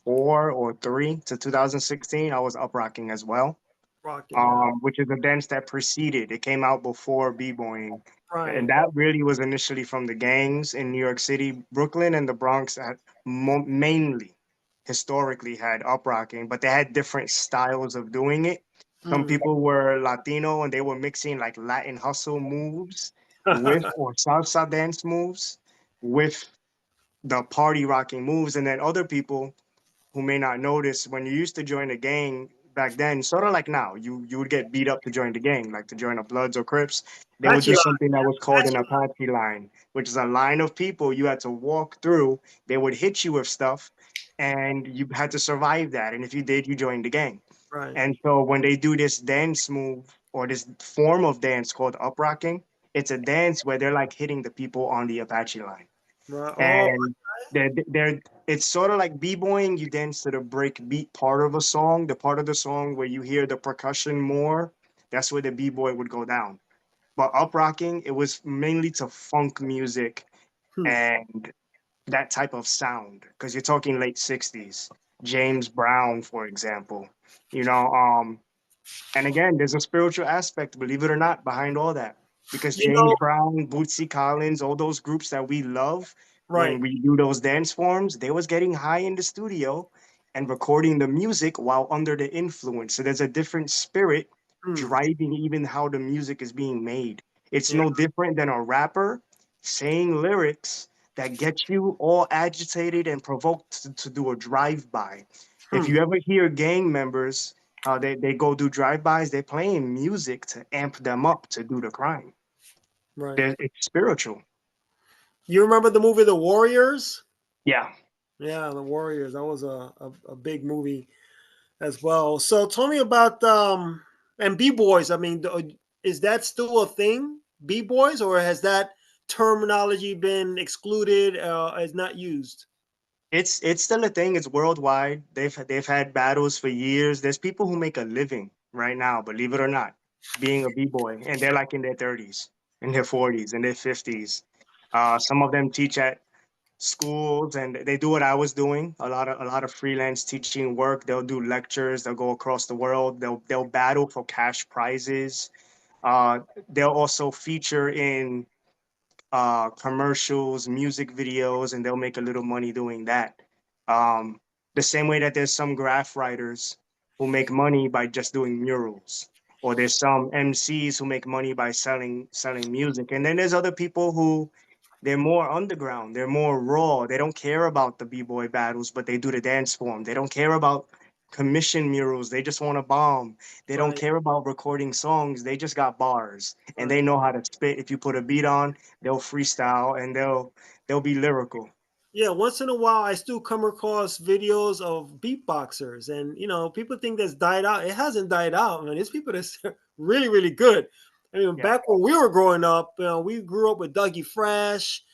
2004 or 3 to 2016, I was up rocking as well. Rocking, yeah. Which is a dance that preceded. It came out before b-boying, and Right. that really was initially from the gangs in New York City, Brooklyn, and the Bronx. Had mainly, historically, had up rocking, but they had different styles of doing it. Some Mm. people were Latino and they were mixing like Latin hustle moves with or salsa dance moves with the party rocking moves, and then other people who may not notice, when you used to join a gang back then, sort of like now, you would get beat up to join the gang, like to join a Bloods or Crips. They would Apache do line. something that was called an Apache Apache line, which is a line of people you had to walk through. They would hit you with stuff, and you had to survive that. And if you did, you joined the gang. line. Right. And so when they do this dance move or this form of dance called uprocking, it's a dance where they're like hitting the people on the Apache line. Right. Oh, And they're it's sort of like b-boying. You dance to the break beat part of a song, the part of the song where you hear the percussion more. That's where the b-boy would go down. But up rocking, it was mainly to funk music hmm. and that type of sound. Because you're talking late 60s. James Brown, for example. You know, and again, there's a spiritual aspect, believe it or not, behind all that. Because You James know, Brown, Bootsy Collins, all those groups that we love, when right. we do those dance forms, they was getting high in the studio and recording the music while under the influence. So there's a different spirit Mm. driving even how the music is being made. It's Yeah. no different than a rapper saying lyrics that get you all agitated and provoked to do a drive-by. If Hmm. you ever hear gang members they go do drive-bys. They're playing music to amp them up to do the crime. Right. It's spiritual. You remember the movie The Warriors? Yeah. Yeah, The Warriors. That was a big movie as well. So tell me about and B boys. I mean, is that still a thing, B boys, or has that terminology been excluded? Is not used? It's still a thing. It's worldwide. They've had battles for years. There's people who make a living right now, believe it or not, being a b-boy, and they're like in their 30s, in their 40s, in their 50s. Some of them teach at schools and they do what I was doing, a lot of freelance teaching work. They'll do lectures, they'll go across the world, they'll battle for cash prizes. Uh, they'll also feature in commercials, music videos, and they'll make a little money doing that. Um, the same way that there's some graph writers who make money by just doing murals, or there's some MCs who make money by selling music, and then there's other people who they're more underground, they're more raw. They don't care about the b-boy battles, but they do the dance form. They don't care about commission murals. They just want to bomb. They don't Right. care about recording songs. They just got bars and they Right. know how to spit. If you put a beat on, they'll freestyle and they'll be lyrical. Yeah, once in a while, I still come across videos of beatboxers, and people think that's died out. It hasn't died out, man. There's people that's really, really good. I mean, Yeah, back when we were growing up, we grew up with Dougie Fresh,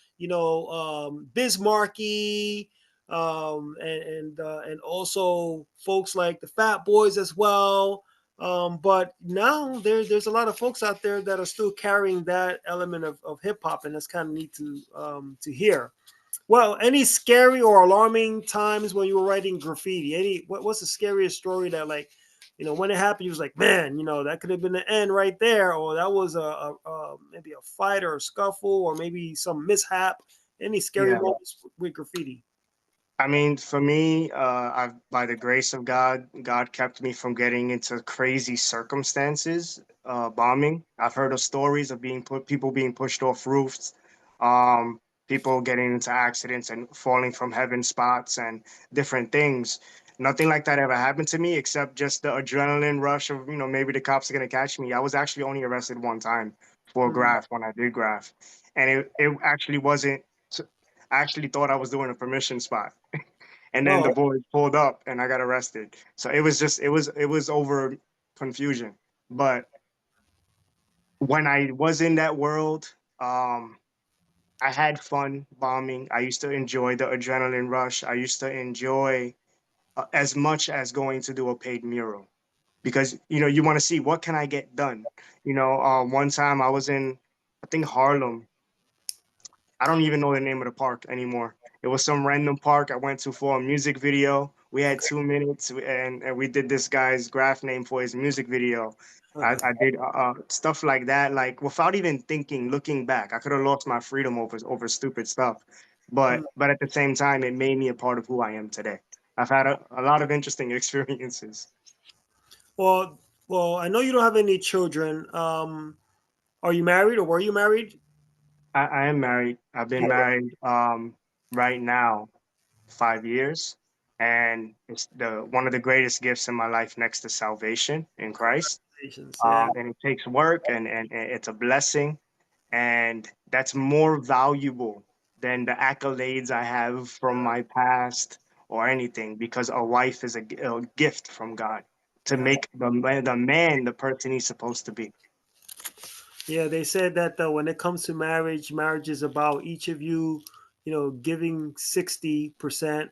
Bismarcky, and also folks like the Fat Boys as well. But now there's a lot of folks out there that are still carrying that element of hip hop, and that's kind of neat to hear. Well, any scary or alarming times when you were writing graffiti? What's the scariest story that, like, when it happened, you was like, man, that could have been the end right there, or that was a maybe a fight or a scuffle, or maybe some mishap. Any scary yeah. moments with graffiti? I mean, for me, I've by the grace of God, God kept me from getting into crazy circumstances, bombing. I've heard of stories of people being pushed off roofs, um, people getting into accidents and falling from heaven spots and different things. Nothing like that ever happened to me, except just the adrenaline rush of, maybe the cops are gonna catch me. I was actually only arrested one time for Hmm. graph when I did graph, and it actually wasn't. I actually thought I was doing a permission spot and then the Oh, boys pulled up and I got arrested. So it was over confusion. But when I was in that world, I had fun bombing. I used to enjoy the adrenaline rush. I used to enjoy as much as going to do a paid mural because you want to see what can I get done. One time I was in I think Harlem. I don't even know the name of the park anymore. It was some random park I went to for a music video We had 2 minutes, and we did this guy's graph name for his music video. I did stuff like that, like without even thinking, looking back. I could have lost my freedom over stupid stuff, but at the same time, it made me a part of who I am today. I've had a lot of interesting experiences. Well, I know you don't have any children. Are you married or were you married? I am married. I've been married right now 5 years, and it's the one of the greatest gifts in my life next to salvation in Christ. Congratulations. Yeah. And it takes work, and it's a blessing, and that's more valuable than the accolades I have from my past or anything, because a wife is a gift from God to Yeah. make the man the person he's supposed to be. Yeah, they said that when it comes to marriage, marriage is about each of you, giving 60%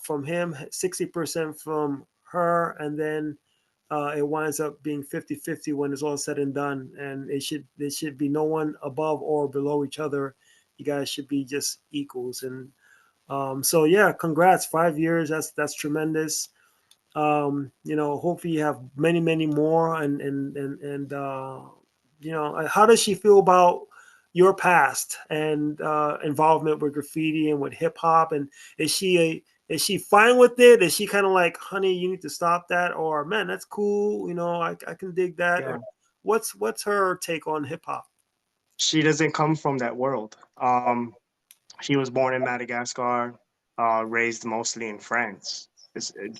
from him, 60% from her, and then it winds up being 50-50 when it's all said and done. And there should be no one above or below each other. You guys should be just equals. And so yeah, congrats, 5 years. That's tremendous. Hopefully you have many, many more. And how does she feel about your past and involvement with graffiti and with hip hop? And is she fine with it? Is she kind of like, honey, you need to stop that, or man, that's cool, I can dig that? Yeah. Or what's her take on hip hop? She doesn't come from that world. She was born in Madagascar, raised mostly in France.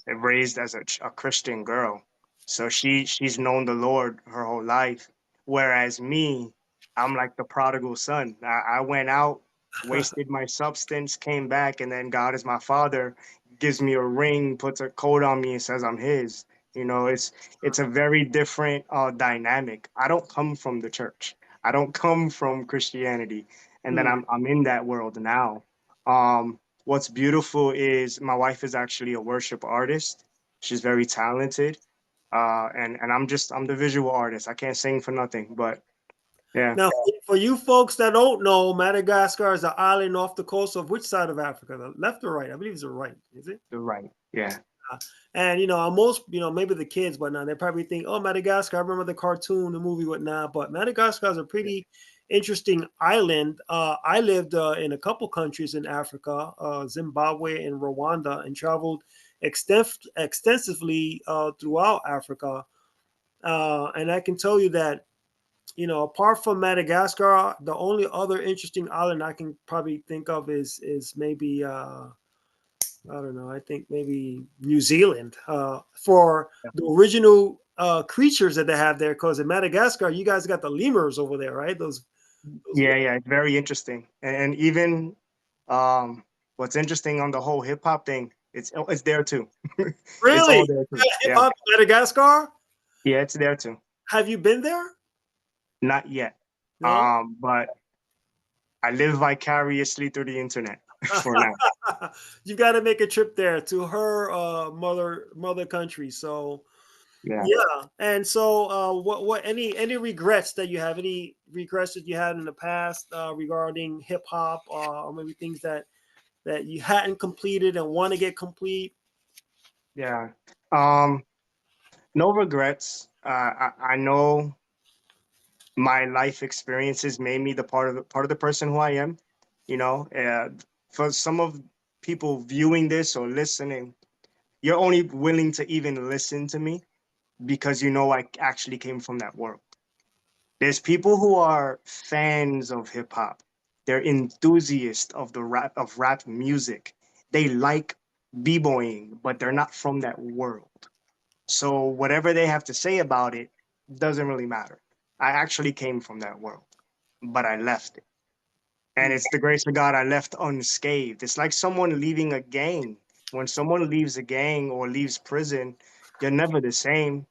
Raised as a Christian girl, so she's known the Lord her whole life. Whereas me, I'm like the prodigal son. I went out, wasted my substance, came back, and then God is my father, gives me a ring, puts a coat on me, and says I'm his. It's a very different dynamic. I don't come from the church. I don't come from Christianity, and then Hmm. I'm in that world now. What's beautiful is my wife is actually a worship artist. She's very talented. And I'm the visual artist. I can't sing for nothing, but yeah, Now, for you folks that don't know, Madagascar is an island off the coast of which side of Africa? The left or right? I believe it's the right. Is it? you're right. Yeah, And most, maybe the kids, but now they probably think, oh, Madagascar. I remember the cartoon, the movie, whatnot. But Madagascar is a pretty interesting island. I lived in a couple countries in Africa, Zimbabwe and Rwanda, and traveled extensively throughout Africa. And I can tell you that, apart from Madagascar, the only other interesting island I can probably think of is maybe I don't know. I think maybe New Zealand for the original creatures that they have there. Because in Madagascar, you guys got the lemurs over there, right? Those yeah. It's very interesting, and even what's interesting on the whole hip hop thing, it's there too. It's really all there too. hip Yeah, hop in Madagascar. yeah, it's there too. Have you been there? Not yet. No. But I live vicariously through the internet for now. You got to make a trip there to her mother country. So Yeah. yeah. And so what any regrets that you have? Any regrets that you had in the past regarding hip hop or maybe things that you hadn't completed and want to get complete? Yeah. Um, no regrets. I know my life experiences made me the part of the person who I am. For some of people viewing this or listening, you're only willing to even listen to me because I actually came from that world. There's people who are fans of hip hop. They're enthusiasts of the rap music. They like b-boying, but they're not from that world. So whatever they have to say about it doesn't really matter. I actually came from that world, but I left it. And it's the grace of God I left unscathed. It's like someone leaving a gang. When someone leaves a gang or leaves prison, you're never the same.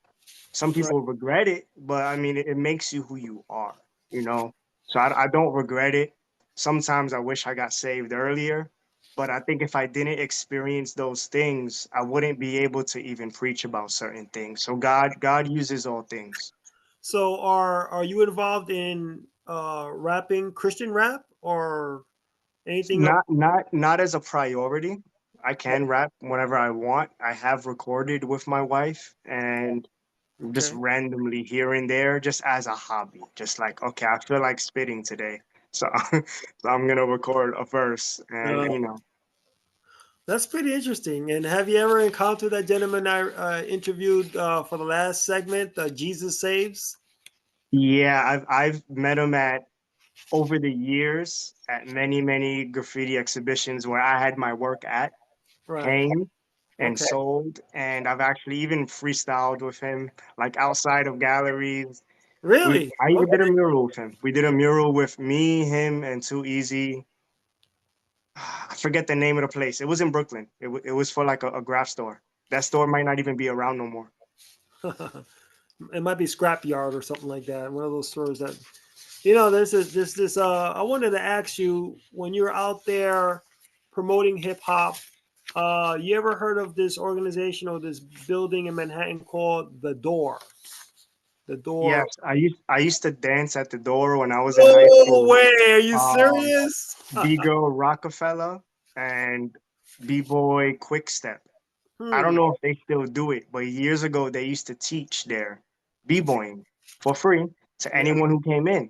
Some Right. people regret it, but I mean, it makes you who you are, you know? So I don't regret it. Sometimes I wish I got saved earlier, but I think if I didn't experience those things, I wouldn't be able to even preach about certain things. So God uses all things. So are you involved in rapping Christian rap or anything? Not as a priority. I can rap whenever I want. I have recorded with my wife and just Okay. randomly here and there, just as a hobby. Just like, okay, I feel like spitting today, so so I'm gonna record a verse, and Uh, you know. that's pretty interesting. And have you ever encountered that gentleman I interviewed for the last segment, Jesus Saves? Yeah, I've met him at over the years at many graffiti exhibitions where I had my work at Right. hanged and Okay. sold, and I've actually even freestyled with him, like outside of galleries. Really? I even Okay. did a mural with him. We did a mural with me, him, and Too Easy. I forget the name of the place. It was in Brooklyn. It was for like a graph store. That store might not even be around no more. It might be Scrapyard or something like that. One of those stores that there's this I wanted to ask you, when you're out there promoting hip hop, you ever heard of this organization or this building in Manhattan called The Door? The Yes, Door. I used to dance at the door when I was in high No school. way, are you Um, serious? B-Girl Rockefeller and B-Boy Quickstep. I don't Hmm. know if they still do it, but years ago they used to teach their b-boying for free to Yeah. anyone who came in.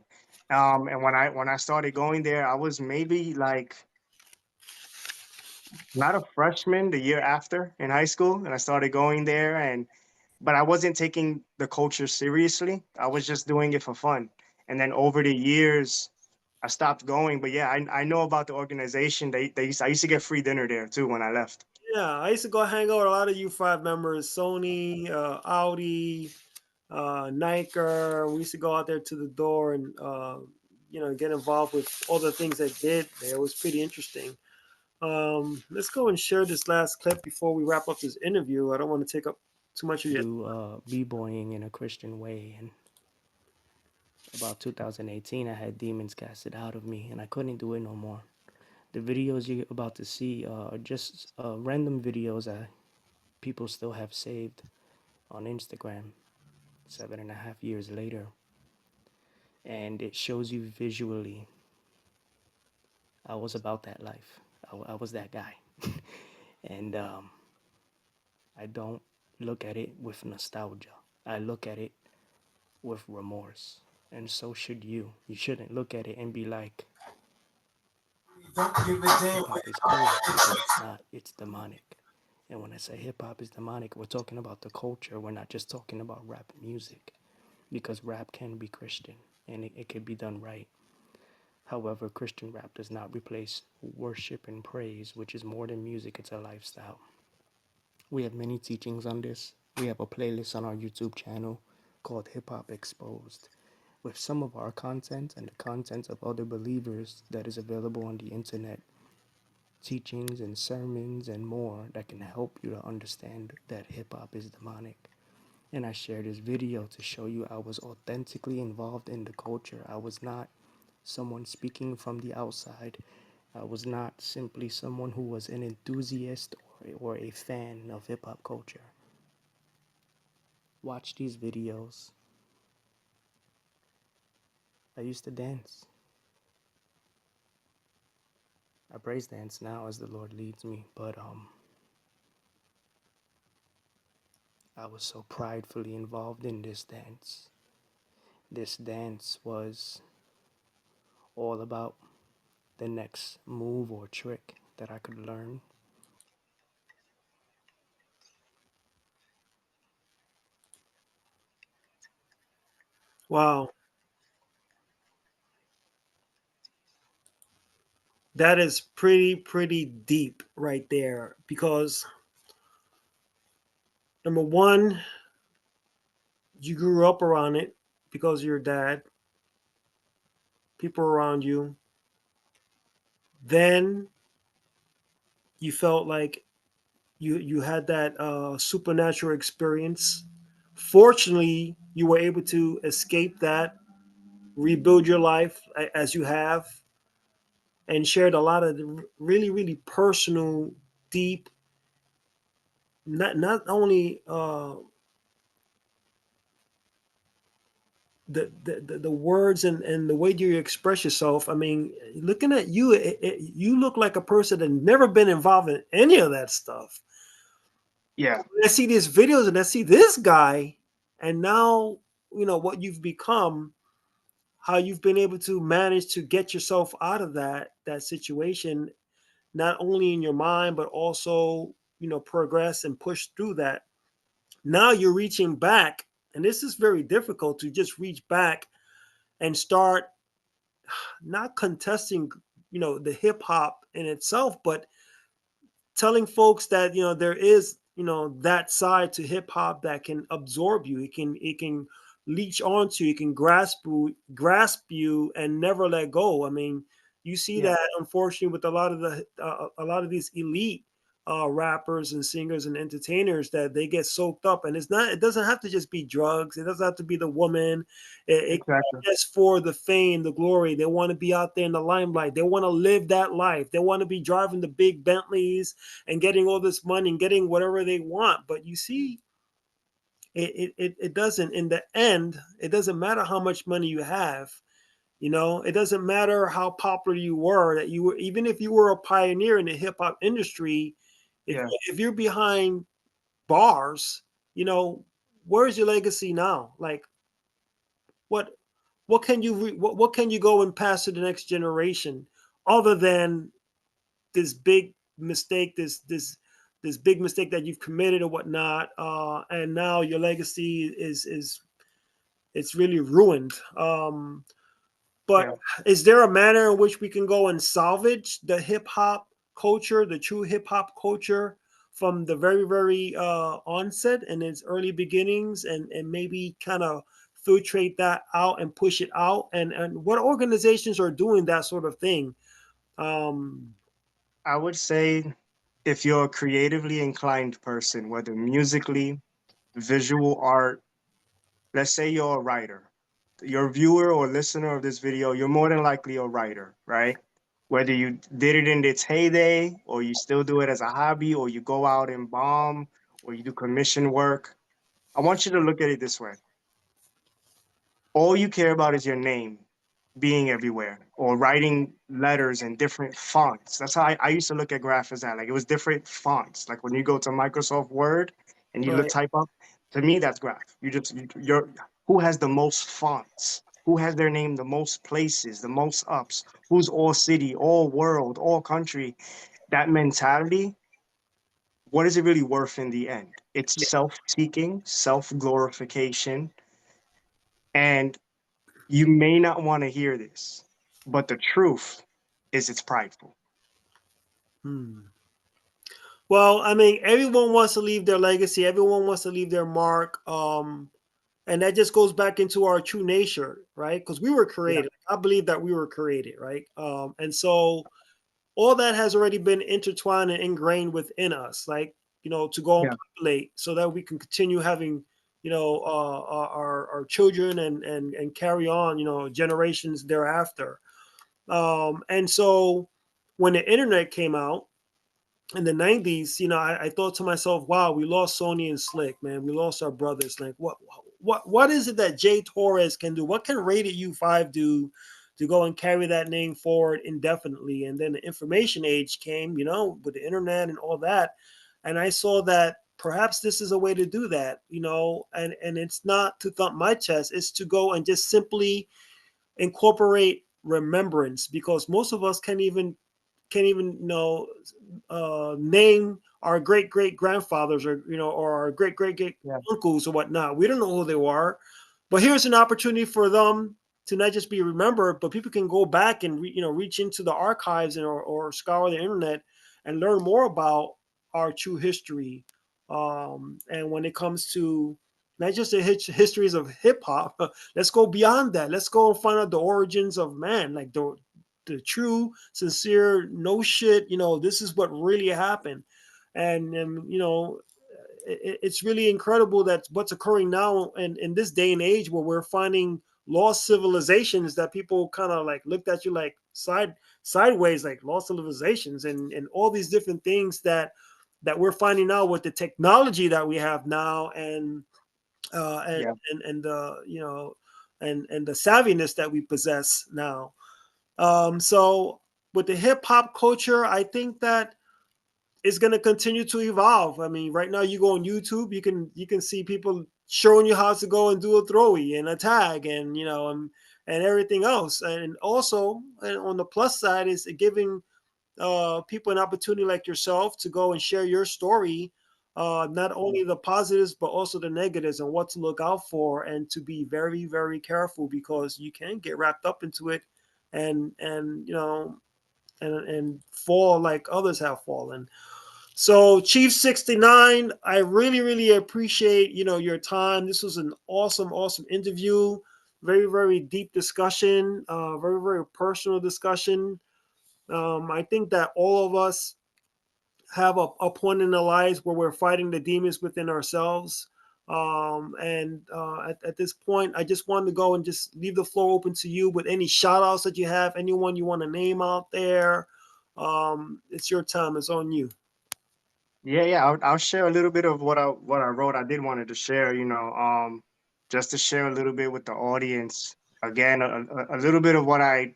And when I started going there, I was maybe like not a freshman the year after in high school, and I started going there, and but I wasn't taking the culture seriously. I was just doing it for fun. And then over the years, I stopped going. But yeah, I know about the organization. I used to get free dinner there too when I left. Yeah, I used to go hang out with a lot of U5 members, Sony, Audi, Niker. We used to go out there to the door and get involved with all the things they did there. It was pretty interesting. Let's go and share this last clip before we wrap up this interview. I don't want to take up too much of your. Do b-boying in a Christian way, and about 2018 I had demons casted out of me and I couldn't do it no more. The videos you're about to see are just random videos that people still have saved on Instagram 7.5 years later, and it shows you visually I was about that life. I was that guy. And I don't look at it with nostalgia. I look at it with remorse. And so should you. You shouldn't look at it and be like, Don't give a damn hip hop is cool, because it's not. It's demonic. And when I say hip hop is demonic, we're talking about the culture. We're not just talking about rap music, because rap can be Christian and it can be done right. However, Christian rap does not replace worship and praise, which is more than music, it's a lifestyle. We have many teachings on this. We have a playlist on our YouTube channel called Hip Hop Exposed, with some of our content and the content of other believers that is available on the internet, teachings and sermons and more that can help you to understand that hip hop is demonic. And I share this video to show you I was authentically involved in the culture. I was not someone speaking from the outside. I was not simply someone who was an enthusiast or a fan of hip hop culture. Watch these videos. I used to dance. I praise dance now as the Lord leads me, but I was so pridefully involved in this dance. This dance was all about the next move or trick that I could learn. Wow, that is pretty deep right there. Because number one, you grew up around it because of your dad, people around you. Then you felt like you had that supernatural experience. Fortunately, you were able to escape that, rebuild your life as you have, and shared a lot of really personal, deep, not only the words and the way you express yourself. I mean, looking at you, you look like a person that never been involved in any of that stuff. Yeah. When I see these videos and I see this guy, and now what you've become, how you've been able to manage to get yourself out of that situation, not only in your mind but also progress and push through that. Now you're reaching back, and this is very difficult to just reach back and start not contesting the hip hop in itself, but telling folks that there is that side to hip hop that can absorb you. It can leech onto you. It can grasp you and never let go. I mean, you see Yeah. that unfortunately with a lot of these elite rappers and singers and entertainers, that they get soaked up, and it doesn't have to just be drugs. It doesn't have to be the woman. It Exactly. just for the fame, the glory. They want to be out there in the limelight. They want to live that life. They want to be driving the big Bentleys and getting all this money and getting whatever they want. But you see, it doesn't, in the end, it doesn't matter how much money you have. It doesn't matter how popular you were, that you were, even if you were a pioneer in the hip hop industry, if, Yeah. if you're behind bars, where's your legacy now? Like, what what can you what can you go and pass to the next generation, other than this big mistake, this big mistake that you've committed or whatnot, and now your legacy is it's really ruined. But Yeah. is there a manner in which we can go and salvage the hip hop culture, the true hip hop culture, from the very, very onset and its early beginnings, and maybe kind of filtrate that out and push it out? And what organizations are doing that sort of thing? Um, I would say if you're a creatively inclined person, whether musically, visual art, let's say you're a writer, your viewer or listener of this video, you're more than likely a writer, right? Whether you did it in its heyday, or you still do it as a hobby, or you go out and bomb, or you do commission work, I want you to look at it this way. All you care about is your name being everywhere, or writing letters in different fonts. That's how I used to look at graph as that. Like, it was different fonts. Like when you go to Microsoft Word and you look right. type up, to me that's graph. You're who has the most fonts, who has their name the most places, the most ups, who's all city, all world, all country. That mentality, what is it really worth in the end? It's self-seeking, self-glorification, and you may not want to hear this, but the truth is it's prideful. Hmm. Well, I mean, everyone wants to leave their legacy. Everyone wants to leave their mark. And that just goes back into our true nature, right? Because we were Yeah. created. I believe that we were created, right? And so all that has already been intertwined and ingrained within us, like, to go and Yeah. populate so that we can continue having, our children and carry on, generations thereafter. And so when the internet came out in the 90s, I thought to myself, wow, we lost Sony and Slick, man. We lost our brothers. Like, what is it that Jay Torres can do? What can Rated U5 do to go and carry that name forward indefinitely? And then the information age came, with the internet and all that. And I saw that perhaps this is a way to do that, and it's not to thump my chest, it's to go and just simply incorporate remembrance, because most of us can't even name our great great grandfathers, or our great great great Yeah. uncles or whatnot. We don't know who they were, but here's an opportunity for them to not just be remembered, but people can go back and reach into the archives or scour the internet and learn more about our true history. And when it comes to not just the histories of hip hop, let's go beyond that. Let's go and find out the origins of man, like the true, sincere, no shit, this is what really happened. And it's really incredible that what's occurring now in this day and age, where we're finding lost civilizations that people kind of like looked at you like sideways, like lost civilizations, and all these different things that we're finding out with the technology that we have now, and Yeah. and the savviness that we possess now. So with the hip hop culture, I think that it's going to continue to evolve. I mean, right now you go on YouTube, you can see people showing you how to go and do a throwy and a tag, and and everything else. And also, and on the plus side, is giving people an opportunity like yourself to go and share your story, not only the positives but also the negatives, and what to look out for, and to be very, very careful, because you can get wrapped up into it, and and fall like others have fallen. So Chief 69, I really, really appreciate your time. This was an awesome, awesome interview. Very, very deep discussion. Very, very personal discussion. I think that all of us have a point in our lives where we're fighting the demons within ourselves. And at this point, I just wanted to go and just leave the floor open to you with any shout outs that you have, anyone you want to name out there. It's your time. It's on you. Yeah. I'll share a little bit of what I wrote. I did wanted to share, just to share a little bit with the audience. Again, a little bit of what I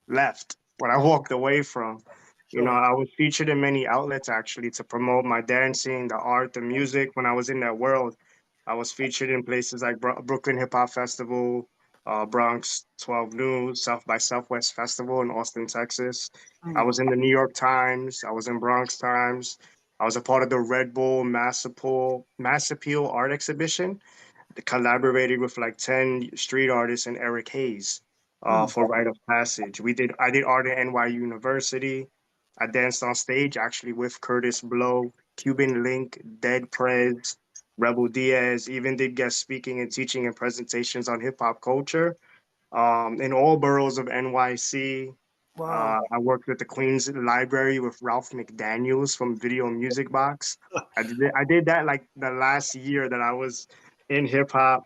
left, what I walked away from. Sure. I was featured in many outlets actually to promote my dancing, the art, the music. When I was in that world, I was featured in places like Brooklyn Hip Hop Festival, Bronx 12 News, South by Southwest Festival in Austin, Texas. I was in the New York Times. I was in Bronx Times. I was a part of the Red Bull Mass Appeal Art Exhibition, collaborated with like 10 street artists and Eric Hayes for Rite of Passage. I did art at NYU University. I danced on stage actually with Curtis Blow, Cuban Link, Dead Prez, Rebel Diaz, even did guest speaking and teaching and presentations on hip hop culture in all boroughs of NYC. Wow. I worked with the Queens Library with Ralph McDaniels from Video Music Box. I did that like the last year that I was in hip hop.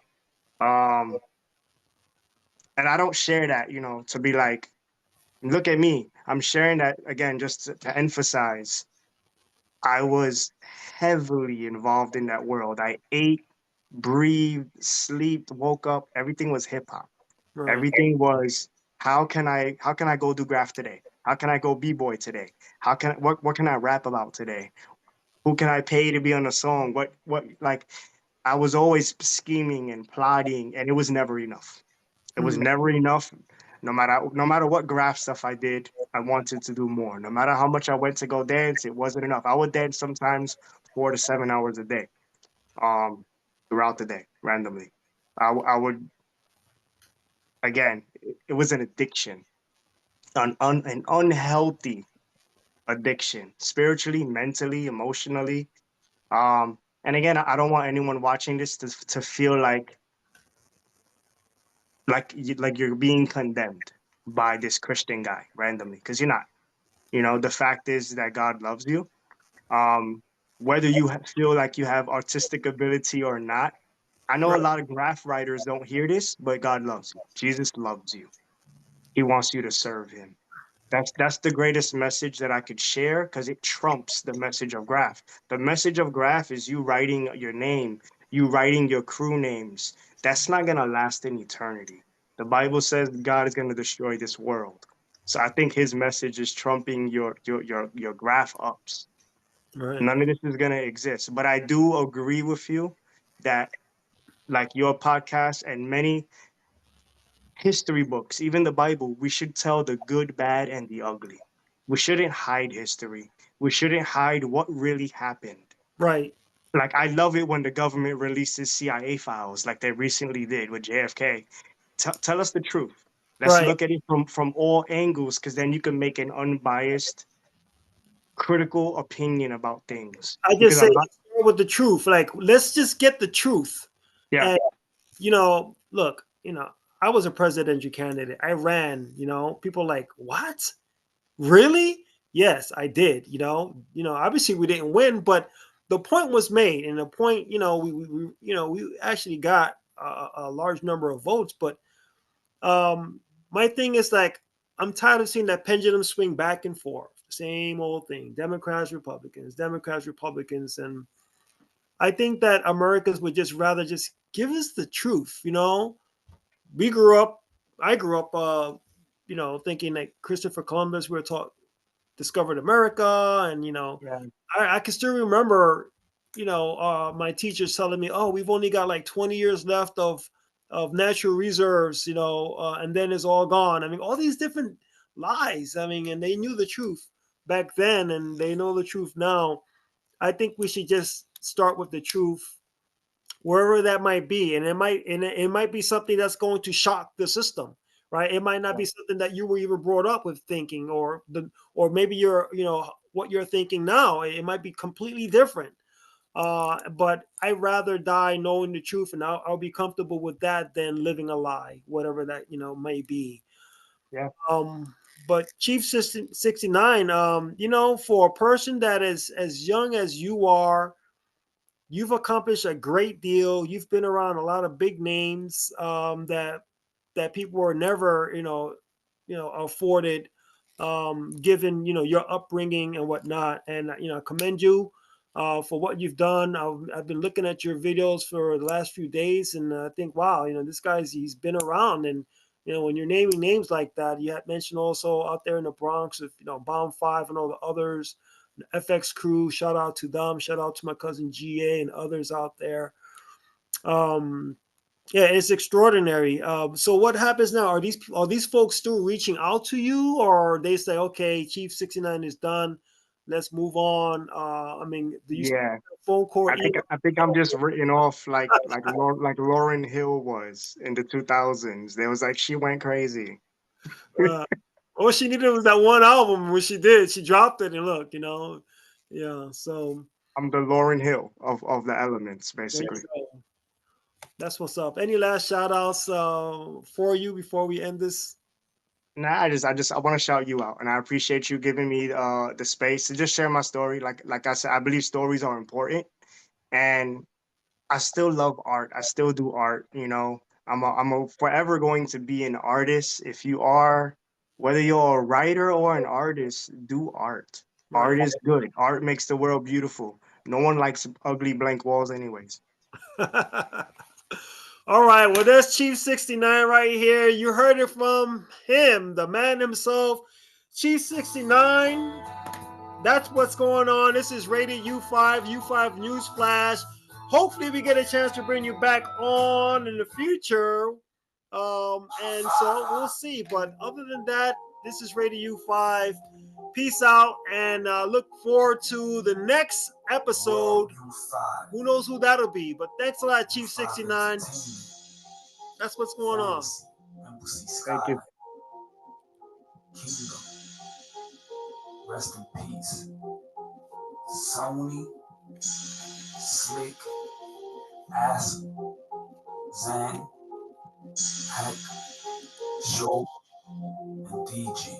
Um, and I don't share that, to be like, look at me. I'm sharing that again just to emphasize I was heavily involved in that world. I ate, breathed, slept, woke up. Everything was hip hop. Right. Everything was how can I go do graph today? How can I go b-boy today? What can I rap about today? Who can I pay to be on a song? What like I was always scheming and plotting, and it was never enough. It was never enough. No matter what graph stuff I did, I wanted to do more. No matter how much I went to go dance, it wasn't enough. I would dance sometimes 4 to 7 hours a day, um, throughout the day, randomly. I would again. It was an addiction, an unhealthy addiction, spiritually, mentally, emotionally. And again, I don't want anyone watching this to feel like you're being condemned by this Christian guy randomly, because you're not. The fact is that God loves you. Um, whether you feel like you have artistic ability or not. I know a Right. lot of graph writers don't hear this, but God loves you. Jesus loves you. He wants you to serve him. That's the greatest message that I could share because it trumps the message of graph. The message of graph is you writing your name, you writing your crew names. That's not gonna last in eternity. The Bible says God is gonna destroy this world. So I think his message is trumping your graph ups. Right. None of this is gonna exist. But I do agree with you that like your podcast and many history books, even the Bible, we should tell the good, bad, and the ugly. We shouldn't hide history. We shouldn't hide what really happened. Right. Like, I love it when the government releases CIA files, like they recently did with JFK. Tell us the truth. Let's Right. look at it from all angles, because then you can make an unbiased, critical opinion about things. I Because just a say lot, let's start with the truth. Like, let's just get the truth. yeah, And look, I was a presidential candidate. I ran. People like, what? Really? Yes, I did. Obviously we didn't win, but the point was made, and the point, we actually got a large number of votes. But my thing is like, I'm tired of seeing that pendulum swing back and forth. Same old thing. Democrats, Republicans, and I think that Americans would just rather just give us the truth. we grew up. I grew up, thinking that Christopher Columbus we were taught discovered America, and Yeah. I can still remember, my teachers telling me, "Oh, we've only got like 20 years left of natural reserves, and then it's all gone." I mean, all these different lies. I mean, and they knew the truth back then, and they know the truth now. I think we should just start with the truth, wherever that might be, and it might be something that's going to shock the system, right? It might not be something that you were even brought up with thinking, or maybe you're, what you're thinking now. It might be completely different. But I'd rather die knowing the truth, and I'll be comfortable with that than living a lie, whatever that may be. Yeah. But Chief 69, for a person that is as young as you are, you've accomplished a great deal. You've been around a lot of big names, that people were never, afforded, given your upbringing and whatnot. And I commend you for what you've done. I've been looking at your videos for the last few days, and I think, wow, this guy's he's been around. And when you're naming names like that, you had mentioned also out there in the Bronx with Bomb Five and all the others. FX crew, shout out to them, shout out to my cousin GA and others out there. um yeah, it's extraordinary. So what happens now? Are these folks still reaching out to you, or they say, okay, Chief 69 is done, let's move on? I mean, do you still Yeah. have a phone call, email? I think I'm just written off like Lauren Hill was in the 2000s. There was like she went crazy. uh, all she needed was that one album. When she dropped it, and look, yeah. So I'm the Lauren Hill of the elements, there you basically. go. That's what's up. Any last shout outs for you before we end this? Nah, I want to shout you out, and I appreciate you giving me the space to just share my story. Like I said, I believe stories are important, and I still love art. I still do art. I'm a forever going to be an artist. If you are, whether you're a writer or an artist, do art. Right. Art is good. Art makes the world beautiful. No one likes ugly blank walls, anyways. All right. Well, there's Chief 69 right here. You heard it from him, the man himself, Chief 69. That's what's going on. This is Rated U5 News Flash. Hopefully, we get a chance to bring you back on in the future. And so we'll see. But other than that, this is Rated U5. Peace out, and look forward to the next episode. Who knows who that'll be? But thanks a lot, Chief 69. That's what's going on. Thank you. Kingdom. Rest in peace. Sony, Slick, Ass, Zan, Heck, Show, and DG.